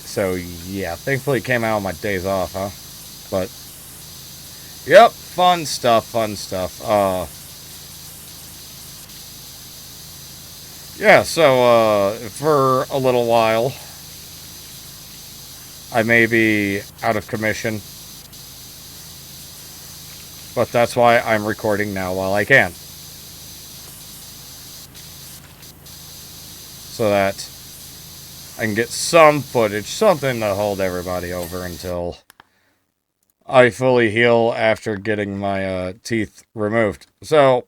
So yeah, thankfully it came out on my days off, huh? But yep, fun stuff. Yeah, so for a little while I may be out of commission. But that's why I'm recording now while I can. So that I can get some footage, something to hold everybody over until I fully heal after getting my teeth removed. So,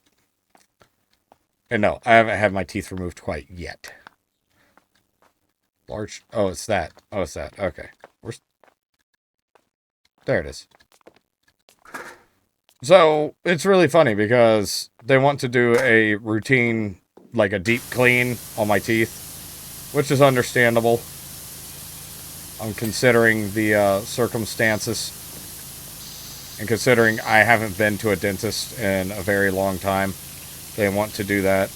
and no, I haven't had my teeth removed quite yet. Large, oh, it's that. Oh, it's that. Okay. There it is. So, it's really funny because they want to do a routine, like a deep clean on my teeth, which is understandable. I'm considering the circumstances and considering I haven't been to a dentist in a very long time. They want to do that.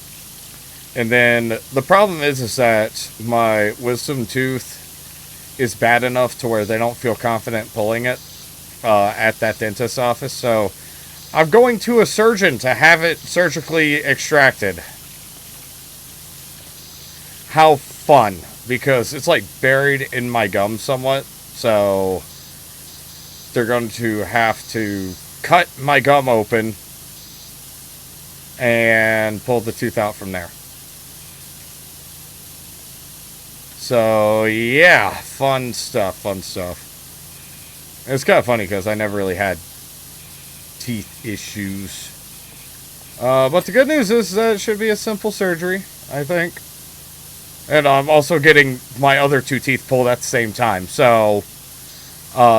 And then the problem is that my wisdom tooth is bad enough to where they don't feel confident pulling it at that dentist's office. So I'm going to a surgeon to have it surgically extracted. How fun. Because it's like buried in my gum somewhat. So they're going to have to cut my gum open and pull the tooth out from there. So yeah, fun stuff. It's kind of funny because I never really had teeth issues. But the good news is that it should be a simple surgery, I think. And I'm also getting my other 2 teeth pulled at the same time. So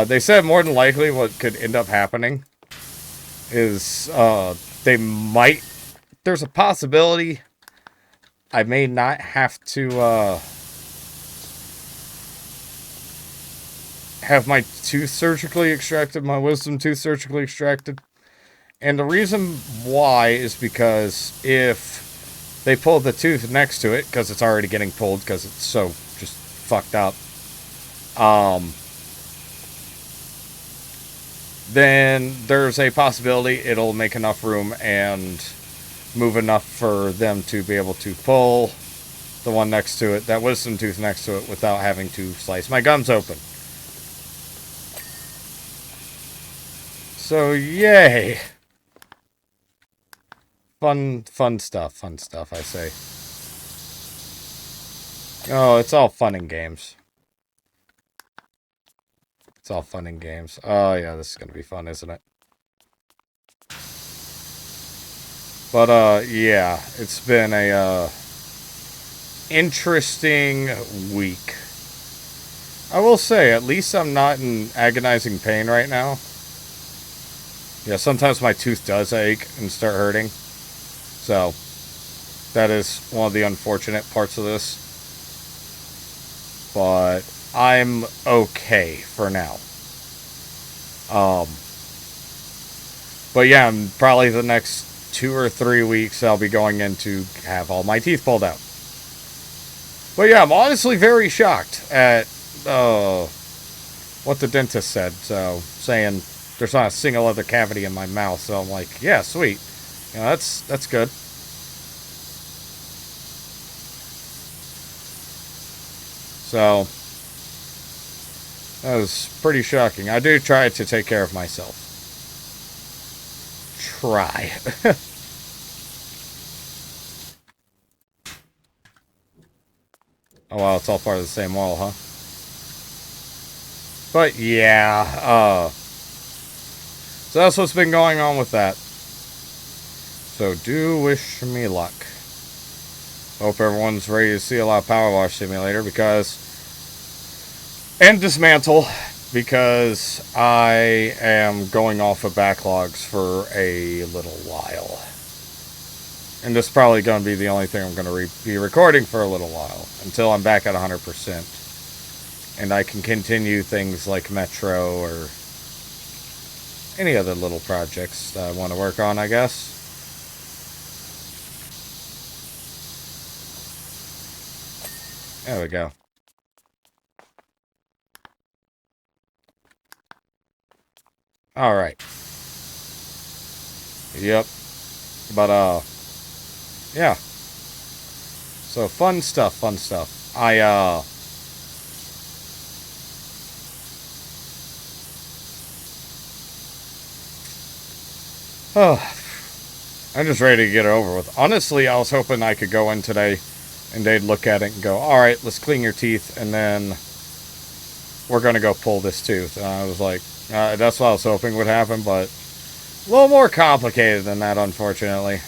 they said more than likely what could end up happening is they might... There's a possibility I may not have to have my tooth surgically extracted, my wisdom tooth surgically extracted. And the reason why is because if they pull the tooth next to it, because it's already getting pulled because it's so just fucked up, then there's a possibility it'll make enough room and move enough for them to be able to pull the one next to it, that wisdom tooth next to it, without having to slice my gums open. So, yay. Fun stuff, I say. Oh, it's all fun and games. It's all fun and games. Oh, yeah, this is going to be fun, isn't it? But, yeah, it's been a, interesting week. I will say, at least I'm not in agonizing pain right now. Yeah, sometimes my tooth does ache and start hurting. So, that is one of the unfortunate parts of this. But I'm okay for now. Um, but yeah, probably the next 2 or 3 weeks I'll be going in to have all my teeth pulled out. But yeah, I'm honestly very shocked at what the dentist said. So, saying there's not a single other cavity in my mouth. So I'm like, yeah, sweet. You know, that's good. So, that was pretty shocking. I do try to take care of myself. Try. Oh, wow, it's all part of the same wall, huh? But yeah, so that's what's been going on with that. So do wish me luck. Hope everyone's ready to see a lot of Powerwash Simulator and Dismantle, because I am going off of backlogs for a little while. And this is probably going to be the only thing I'm going to be recording for a little while, until I'm back at 100%. And I can continue things like Metro or any other little projects that I want to work on, I guess. There we go. Alright. Yep. But, yeah. So, fun stuff, fun stuff. Oh, I'm just ready to get it over with. Honestly, I was hoping I could go in today and they'd look at it and go, alright, let's clean your teeth, and then we're going to go pull this tooth. And I was like, that's what I was hoping would happen, but a little more complicated than that, unfortunately.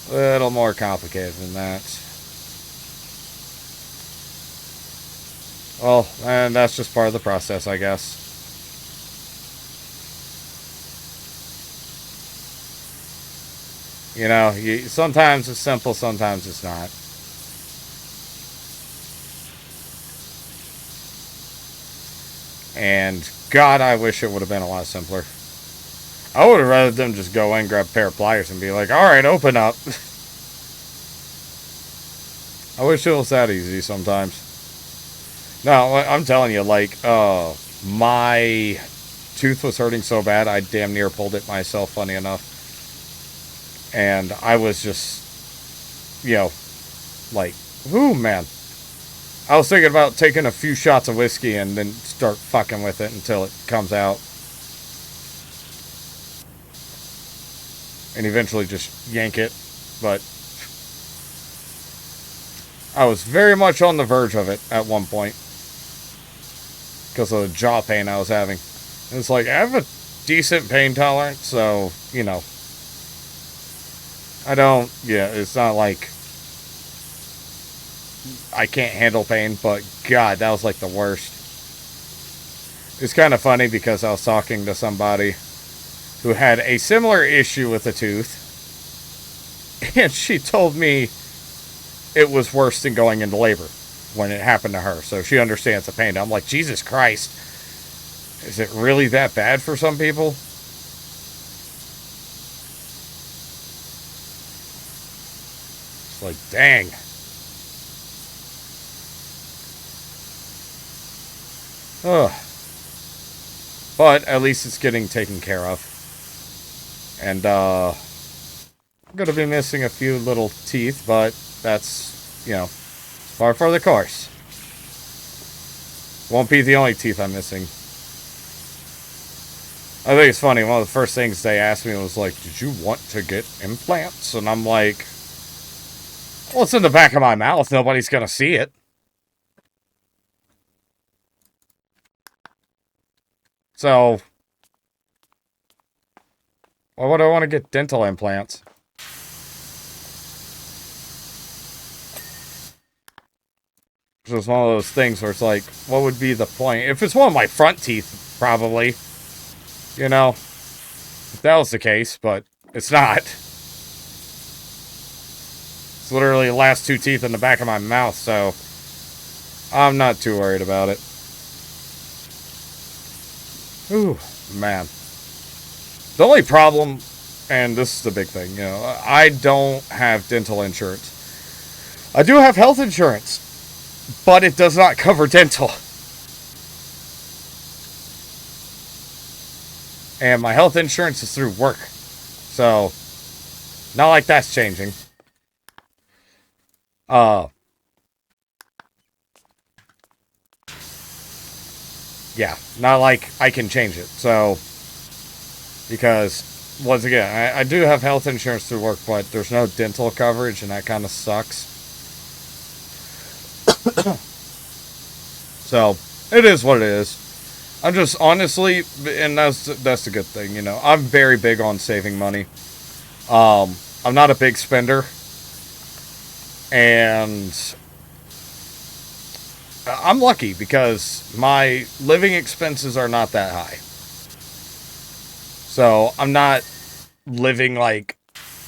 A little more complicated than that. Well, and that's just part of the process, I guess. You know, sometimes it's simple, sometimes it's not. And God, I wish it would have been a lot simpler. I would have rather them just go in, grab a pair of pliers, and be like, alright, open up. I wish it was that easy sometimes. No, I'm telling you, like, my tooth was hurting so bad, I damn near pulled it myself, funny enough. And I was just, you know, like, ooh, man. I was thinking about taking a few shots of whiskey and then start fucking with it until it comes out. And eventually just yank it. But I was very much on the verge of it at one point. Because of the jaw pain I was having. And it's like, I have a decent pain tolerance, so, you know. It's not like I can't handle pain, but God, that was like the worst. It's kind of funny because I was talking to somebody who had a similar issue with a tooth, and she told me it was worse than going into labor when it happened to her, so she understands the pain. I'm like, Jesus Christ, is it really that bad for some people? It's like, dang. Ugh. But at least it's getting taken care of. And, I'm gonna be missing a few little teeth, but that's, you know, par for the course. Won't be the only teeth I'm missing. I think it's funny, one of the first things they asked me was like, did you want to get implants? And I'm like, well, it's in the back of my mouth. Nobody's gonna see it. So, Why would I want to get dental implants? It's just one of those things where it's like, what would be the point? If it's one of my front teeth, probably. You know, if that was the case, but it's not. It's literally the last two teeth in the back of my mouth, so I'm not too worried about it. Ooh, man. The only problem, and this is the big thing, you know, I don't have dental insurance. I do have health insurance, but it does not cover dental. And my health insurance is through work. So, not like that's changing. Yeah, not like I can change it. So, because, once again, I do have health insurance through work, but there's no dental coverage, and that kind of sucks. So, it is what it is. I'm just, honestly, and that's the good thing, you know, I'm very big on saving money. I'm not a big spender, and I'm lucky because my living expenses are not that high. So I'm not living like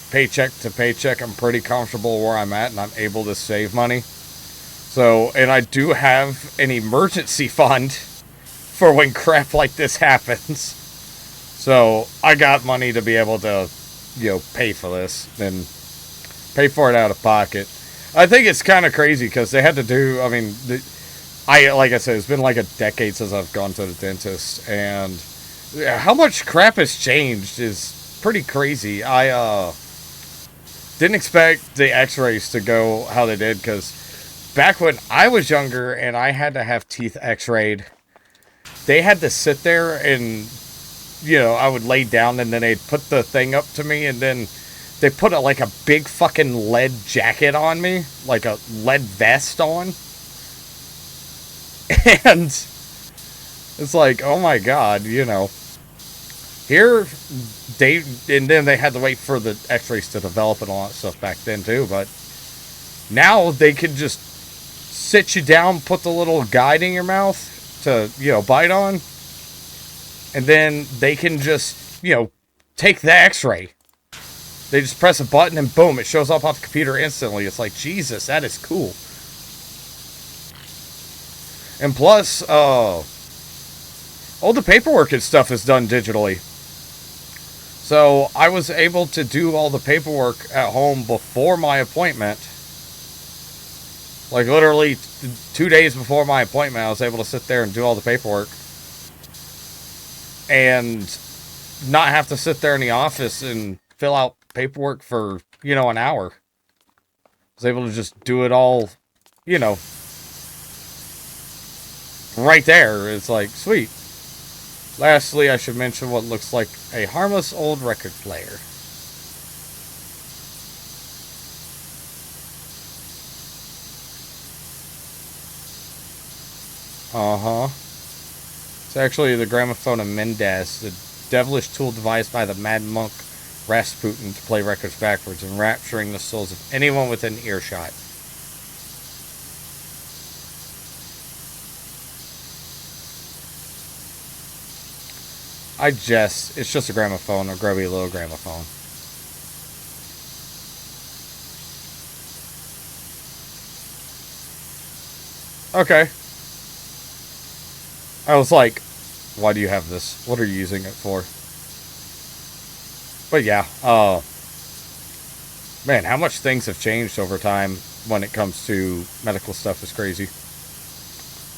paycheck to paycheck. I'm pretty comfortable where I'm at, and I'm able to save money. So, and I do have an emergency fund for when crap like this happens. So I got money to be able to, you know, pay for this and pay for it out of pocket. I think it's kind of crazy because they had to do, I mean, like I said, it's been like a decade since I've gone to the dentist, and how much crap has changed is pretty crazy. I didn't expect the x-rays to go how they did, because back when I was younger and I had to have teeth x-rayed, they had to sit there and, you know, I would lay down and then they'd put the thing up to me, and then they put like a big fucking lead jacket on me, like a lead vest on. And it's like, oh my god, you know. Here, and then they had to wait for the x-rays to develop and all that stuff back then too, but now they can just sit you down, put the little guide in your mouth to, you know, bite on, and then they can just, you know, take the x-ray. They just press a button and boom, it shows up off the computer instantly. It's like, Jesus, that is cool. And plus, all the paperwork and stuff is done digitally. So I was able to do all the paperwork at home before my appointment. Like literally 2 days before my appointment, I was able to sit there and do all the paperwork. And not have to sit there in the office and fill out paperwork for, you know, an hour. I was able to just do it all, you know, right there. It's like, sweet. Lastly, I should mention what looks like a harmless old record player. Uh-huh. It's actually the gramophone of Mendes, the devilish tool devised by the mad monk Rasputin to play records backwards, enrapturing the souls of anyone within earshot. It's just a gramophone, a grubby little gramophone. Okay. I was like, why do you have this? What are you using it for? But yeah, man, how much things have changed over time when it comes to medical stuff is crazy.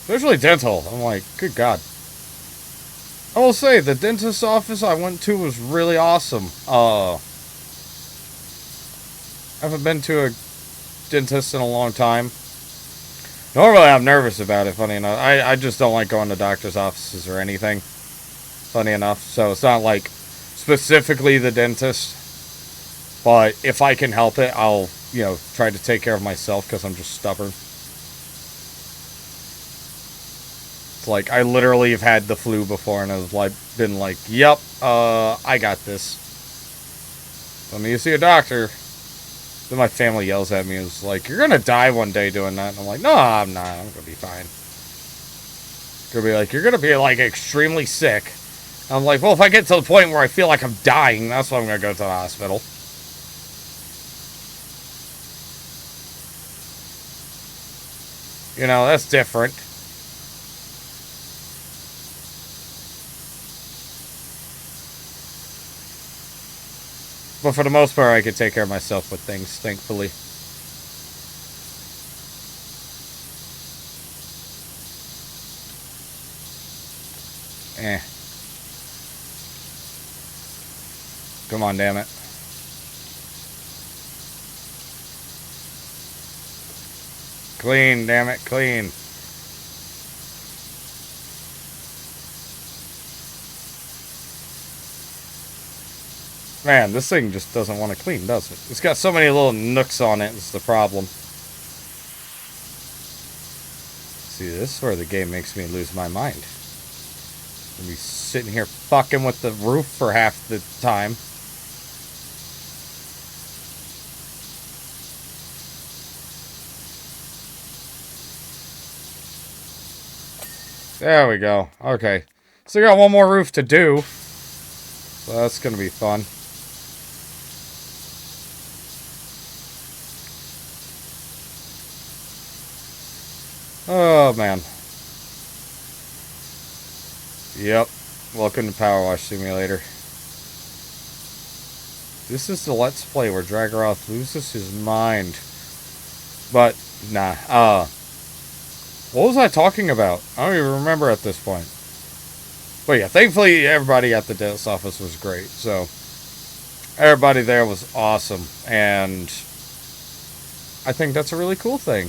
Especially dental. I'm like, good God. I will say, the dentist's office I went to was really awesome. I haven't been to a dentist in a long time. Normally I'm nervous about it, funny enough. I just don't like going to doctor's offices or anything, funny enough. So it's not like specifically the dentist. But if I can help it, I'll, you know, try to take care of myself because I'm just stubborn. Like, I literally have had the flu before, and I've like been like, yep, I got this. I need to see a doctor. Then my family yells at me. It's like, you're gonna die one day doing that. And I'm like, no, I'm not. I'm gonna be fine. Gonna be like, you're gonna be like extremely sick. I'm like, well, if I get to the point where I feel like I'm dying, that's when I'm gonna go to the hospital. You know, that's different. But for the most part, I can take care of myself with things, thankfully. Come on, damn it. Clean, damn it, clean. Man, this thing just doesn't want to clean, does it? It's got so many little nooks on it, it's the problem. See, this is where the game makes me lose my mind. I'll be sitting here fucking with the roof for half the time. There we go. Okay. So we got one more roof to do. So that's going to be fun. Oh, man. Yep. Welcome to Powerwash Simulator. This is the Let's Play where Dragorath loses his mind. But, nah. What was I talking about? I don't even remember at this point. But yeah, thankfully everybody at the dentist office was great. So, everybody there was awesome. And I think that's a really cool thing.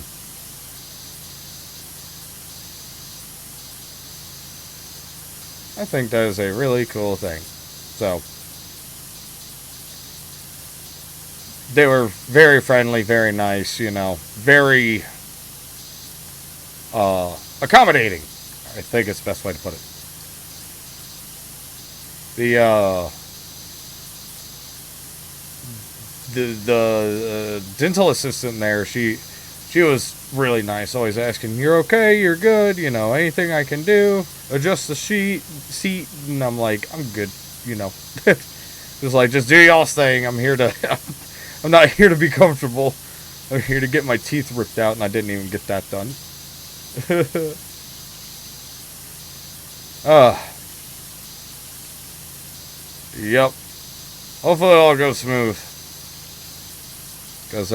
I think that is a really cool thing. So, they were very friendly, very nice, you know, very accommodating. I think it's the best way to put it. The dental assistant there, she was really nice, always asking, you're okay, you're good, you know, anything I can do, adjust the seat, and I'm like, I'm good, you know. Just like, just do y'all's thing. I'm here to, I'm not here to be comfortable. I'm here to get my teeth ripped out, and I didn't even get that done. Yep. Hopefully it all goes smooth. Because,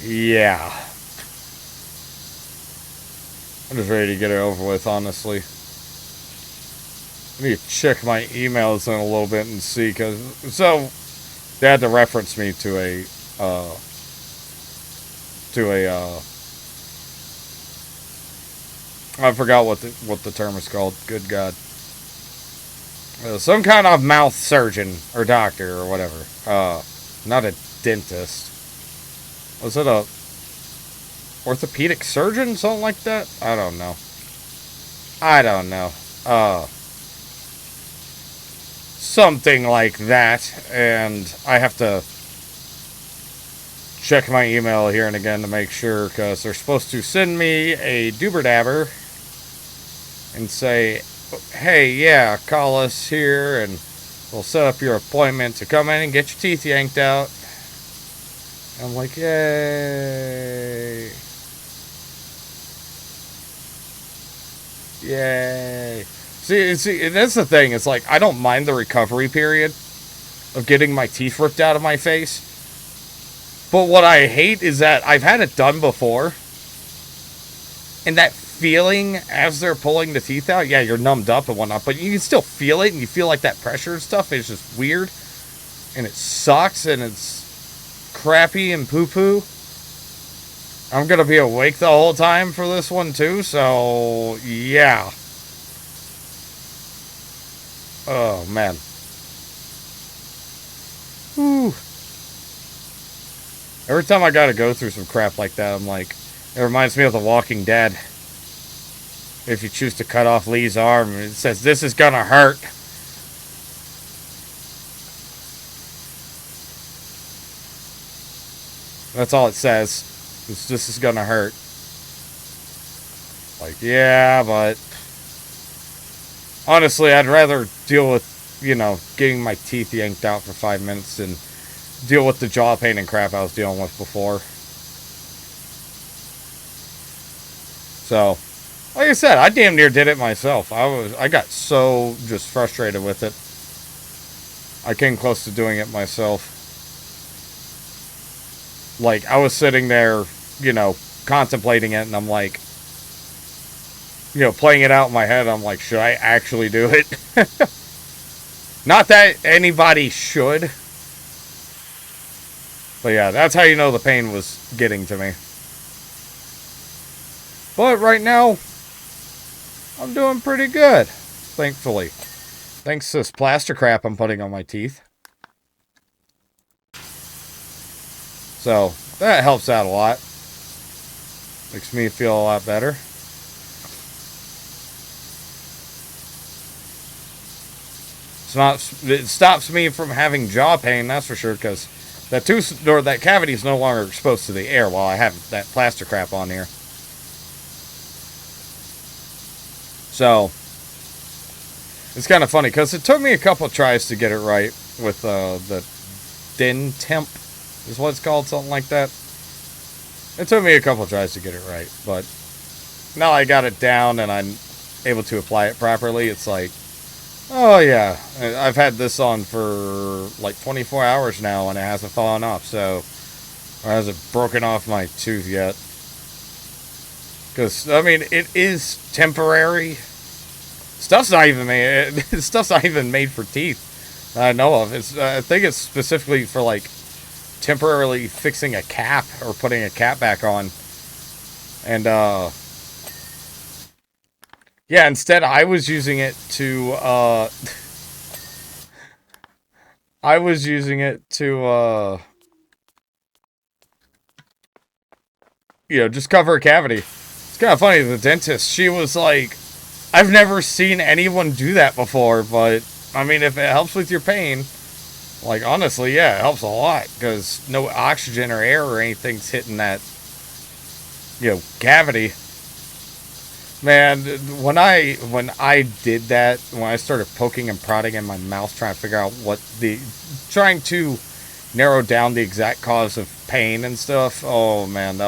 yeah. I'm just ready to get it over with, honestly. I need to check my emails in a little bit and see, because, so, they had to reference me to a I forgot what the term is called. Good God. Some kind of mouth surgeon or doctor or whatever. Not a dentist. Was it a orthopedic surgeon? Something like that? I don't know. Something like that. And I have to check my email here and again to make sure, because they're supposed to send me a doober-dabber and say, hey, yeah, call us here and we'll set up your appointment to come in and get your teeth yanked out. I'm like, yay. Yay. See, that's the thing. It's like, I don't mind the recovery period of getting my teeth ripped out of my face. But what I hate is that I've had it done before. And that feeling as they're pulling the teeth out, yeah, you're numbed up and whatnot, but you can still feel it, and you feel like that pressure and stuff is just weird. And it sucks, and it's crappy and poo-poo. I'm going to be awake the whole time for this one, too, so, yeah. Oh, man. Whew. Every time I gotta go through some crap like that, I'm like, it reminds me of The Walking Dead. If you choose to cut off Lee's arm, it says, this is gonna hurt. That's all it says. This is gonna hurt. Like, yeah, but honestly, I'd rather deal with, you know, getting my teeth yanked out for 5 minutes than deal with the jaw pain and crap I was dealing with before. So, like I said, I damn near did it myself. I got so just frustrated with it. I came close to doing it myself. Like, I was sitting there, you know, contemplating it, and I'm like, you know, playing it out in my head. I'm like, should I actually do it? Not that anybody should. But yeah, that's how you know the pain was getting to me. But right now, I'm doing pretty good, thankfully. Thanks to this plaster crap I'm putting on my teeth. So, that helps out a lot. Makes me feel a lot better. It stops me from having jaw pain, that's for sure, because that tooth or that cavity is no longer exposed to the air while I have that plaster crap on here. So, it's kind of funny because it took me a couple tries to get it right with the DIN temp is what it's called, something like that. It took me a couple tries to get it right, but now I got it down and I'm able to apply it properly. It's like, oh yeah, I've had this on for like 24 hours now and it hasn't fallen off, so, or hasn't broken off my tooth yet. Because, I mean, it is temporary. Stuff's not even made for teeth that I know of. I think it's specifically for like temporarily fixing a cap or putting a cap back on. And yeah, instead I was using it to you know, just cover a cavity. It's kind of funny, the dentist, she was like, I've never seen anyone do that before, but, I mean, if it helps with your pain, like, honestly, yeah, it helps a lot, because no oxygen or air or anything's hitting that, you know, cavity. Man, when I did that, when I started poking and prodding in my mouth, trying to figure out trying to narrow down the exact cause of pain and stuff, oh, man,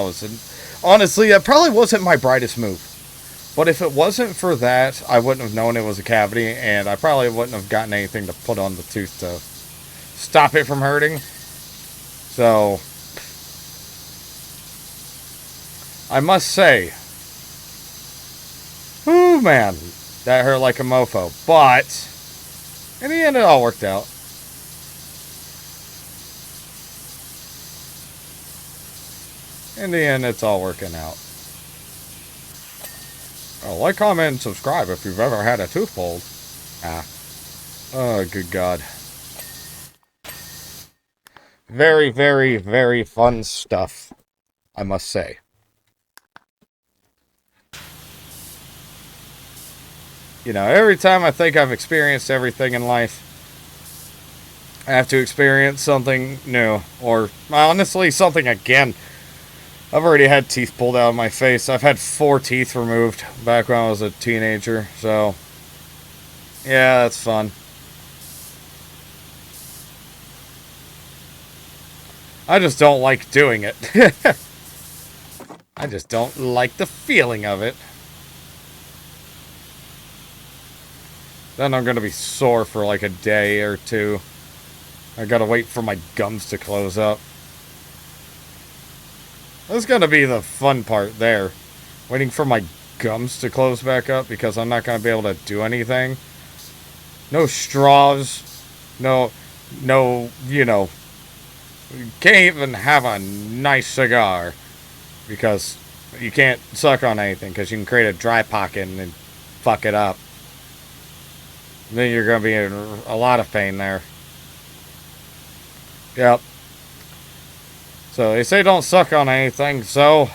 honestly, that probably wasn't my brightest move. But if it wasn't for that, I wouldn't have known it was a cavity, and I probably wouldn't have gotten anything to put on the tooth to stop it from hurting. So, I must say, whoo, man, that hurt like a mofo. But, in the end, it all worked out. In the end, it's all working out. Oh, like, comment, and subscribe if you've ever had a tooth pulled. Oh, good God. Very, very, very fun stuff, I must say. You know, every time I think I've experienced everything in life, I have to experience something new. Or, honestly, something again. I've already had teeth pulled out of my face. I've had 4 teeth removed back when I was a teenager. So, yeah, that's fun. I just don't like doing it. I just don't like the feeling of it. Then I'm going to be sore for like a day or two. I gotta wait for my gums to close up. That's gonna be the fun part there. Waiting for my gums to close back up because I'm not gonna be able to do anything. No straws. No, you know. You can't even have a nice cigar because you can't suck on anything because you can create a dry pocket and then fuck it up. Then you're gonna be in a lot of pain there. Yep. So they say don't suck on anything, so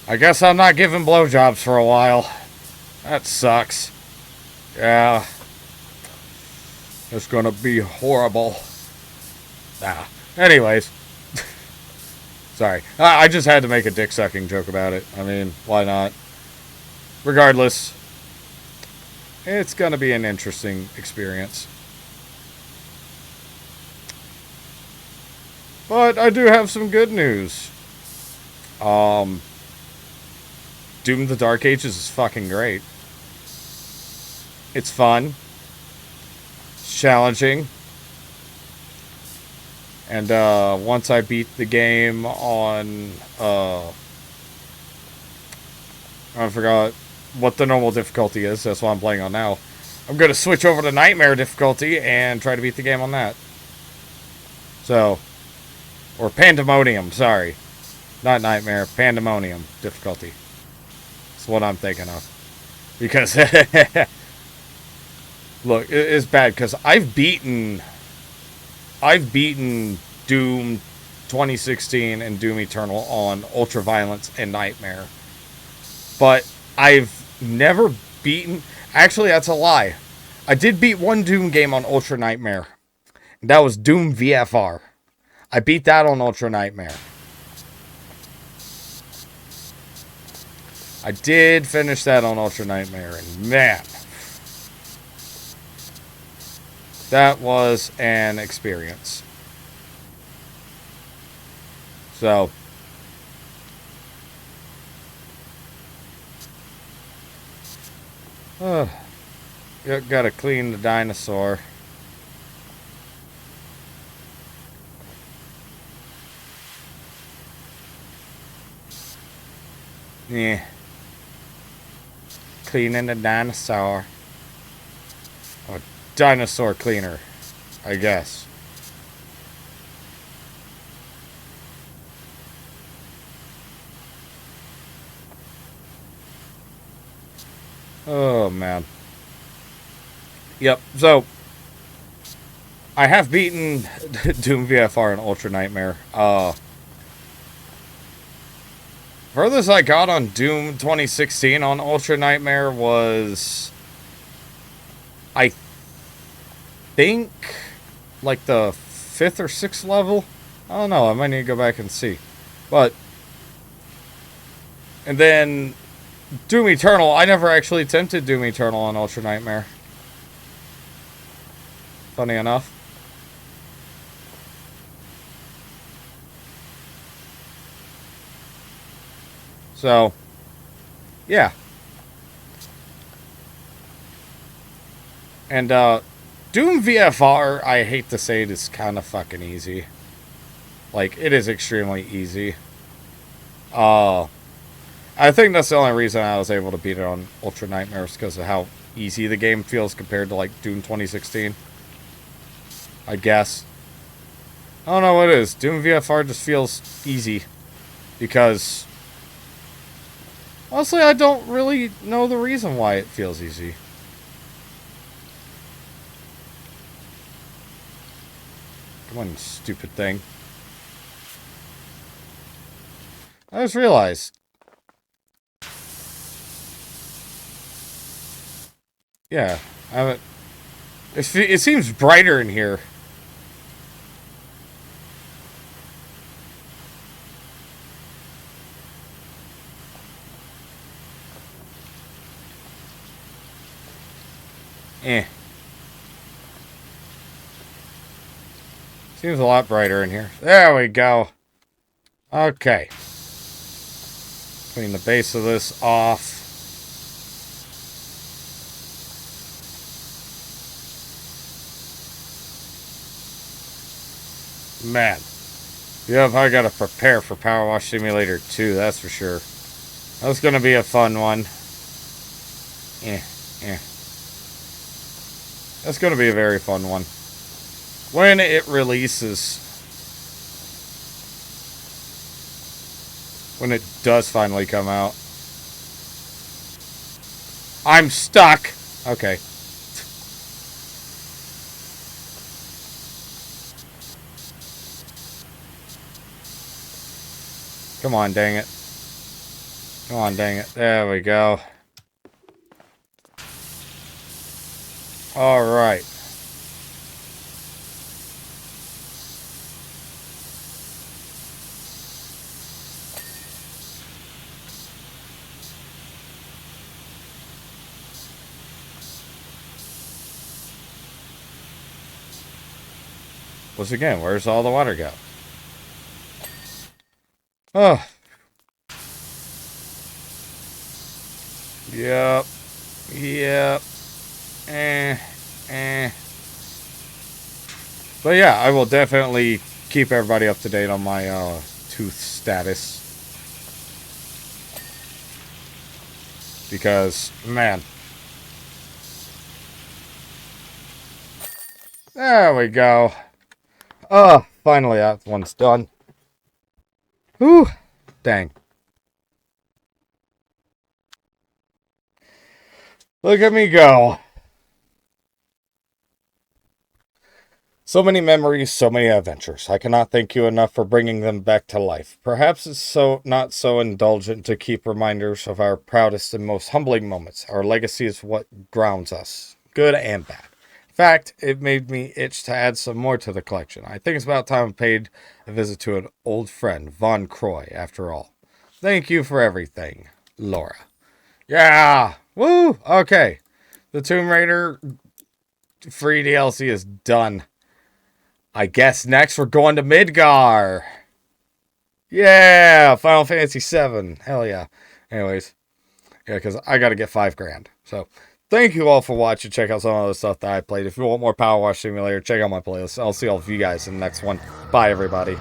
I guess I'm not giving blowjobs for a while. That sucks. Yeah. It's gonna be horrible. Anyways. Sorry. I just had to make a dick-sucking joke about it. I mean, why not? Regardless, it's going to be an interesting experience. But I do have some good news. Doom the Dark Ages is fucking great. It's fun. It's challenging. And once I beat the game on... I forgot what the normal difficulty is. That's what I'm playing on now. I'm going to switch over to Nightmare difficulty and try to beat the game on that. So... Or Pandemonium, sorry. Not Nightmare, Pandemonium difficulty. That's what I'm thinking of. Because, look, it's bad because I've beaten Doom 2016 and Doom Eternal on Ultraviolence and Nightmare. But I've never beaten... Actually, that's a lie. I did beat one Doom game on Ultra Nightmare. And that was Doom VFR. I beat that on Ultra Nightmare. I did finish that on Ultra Nightmare, and man, that was an experience. So, gotta clean the dinosaur. Yeah. Cleaning the dinosaur. A dinosaur cleaner, I guess. Oh, man. Yep, so... I have beaten Doom VFR and Ultra Nightmare. Furthest I got on Doom 2016 on Ultra Nightmare was... I think... like the 5th or 6th level? I don't know, I might need to go back and see. But... And then... Doom Eternal, I never actually attempted Doom Eternal on Ultra Nightmare. Funny enough. So, yeah. And, Doom VFR, I hate to say it, is kind of fucking easy. Like, it is extremely easy. I think that's the only reason I was able to beat it on Ultra Nightmares, because of how easy the game feels compared to, like, Doom 2016. I guess. I don't know what it is. Doom VFR just feels easy. Because... honestly, I don't really know the reason why it feels easy. Come on, you stupid thing. I just realized. Yeah, I haven't... It seems brighter in here. Seems a lot brighter in here. There we go. Okay. Clean the base of this off. Man. Yep, I gotta prepare for Powerwash Simulator 2, that's for sure. That's gonna be a fun one. That's gonna be a very fun one. When it releases. When it does finally come out. I'm stuck! Okay. Come on, dang it. Come on, dang it. There we go. Alright. Once again, where's all the water go? Oh. Yep. Yep. Eh. But yeah, I will definitely keep everybody up to date on my tooth status. Because, man. There we go. Oh, finally that one's done. Whew. Dang. Look at me go. So many memories, so many adventures. I cannot thank you enough for bringing them back to life. Perhaps it's not so indulgent to keep reminders of our proudest and most humbling moments. Our legacy is what grounds us, good and bad. In fact, it made me itch to add some more to the collection. I think it's about time I paid a visit to an old friend, Von Croy, after all. Thank you for everything, Laura. Yeah! Woo! Okay. The Tomb Raider free DLC is done. I guess next we're going to Midgar. Yeah, Final Fantasy VII. Hell yeah. Anyways, yeah, because I got to get $5,000. So, thank you all for watching. Check out some of the stuff that I played. If you want more Power Wash Simulator, check out my playlist. I'll see all of you guys in the next one. Bye, everybody.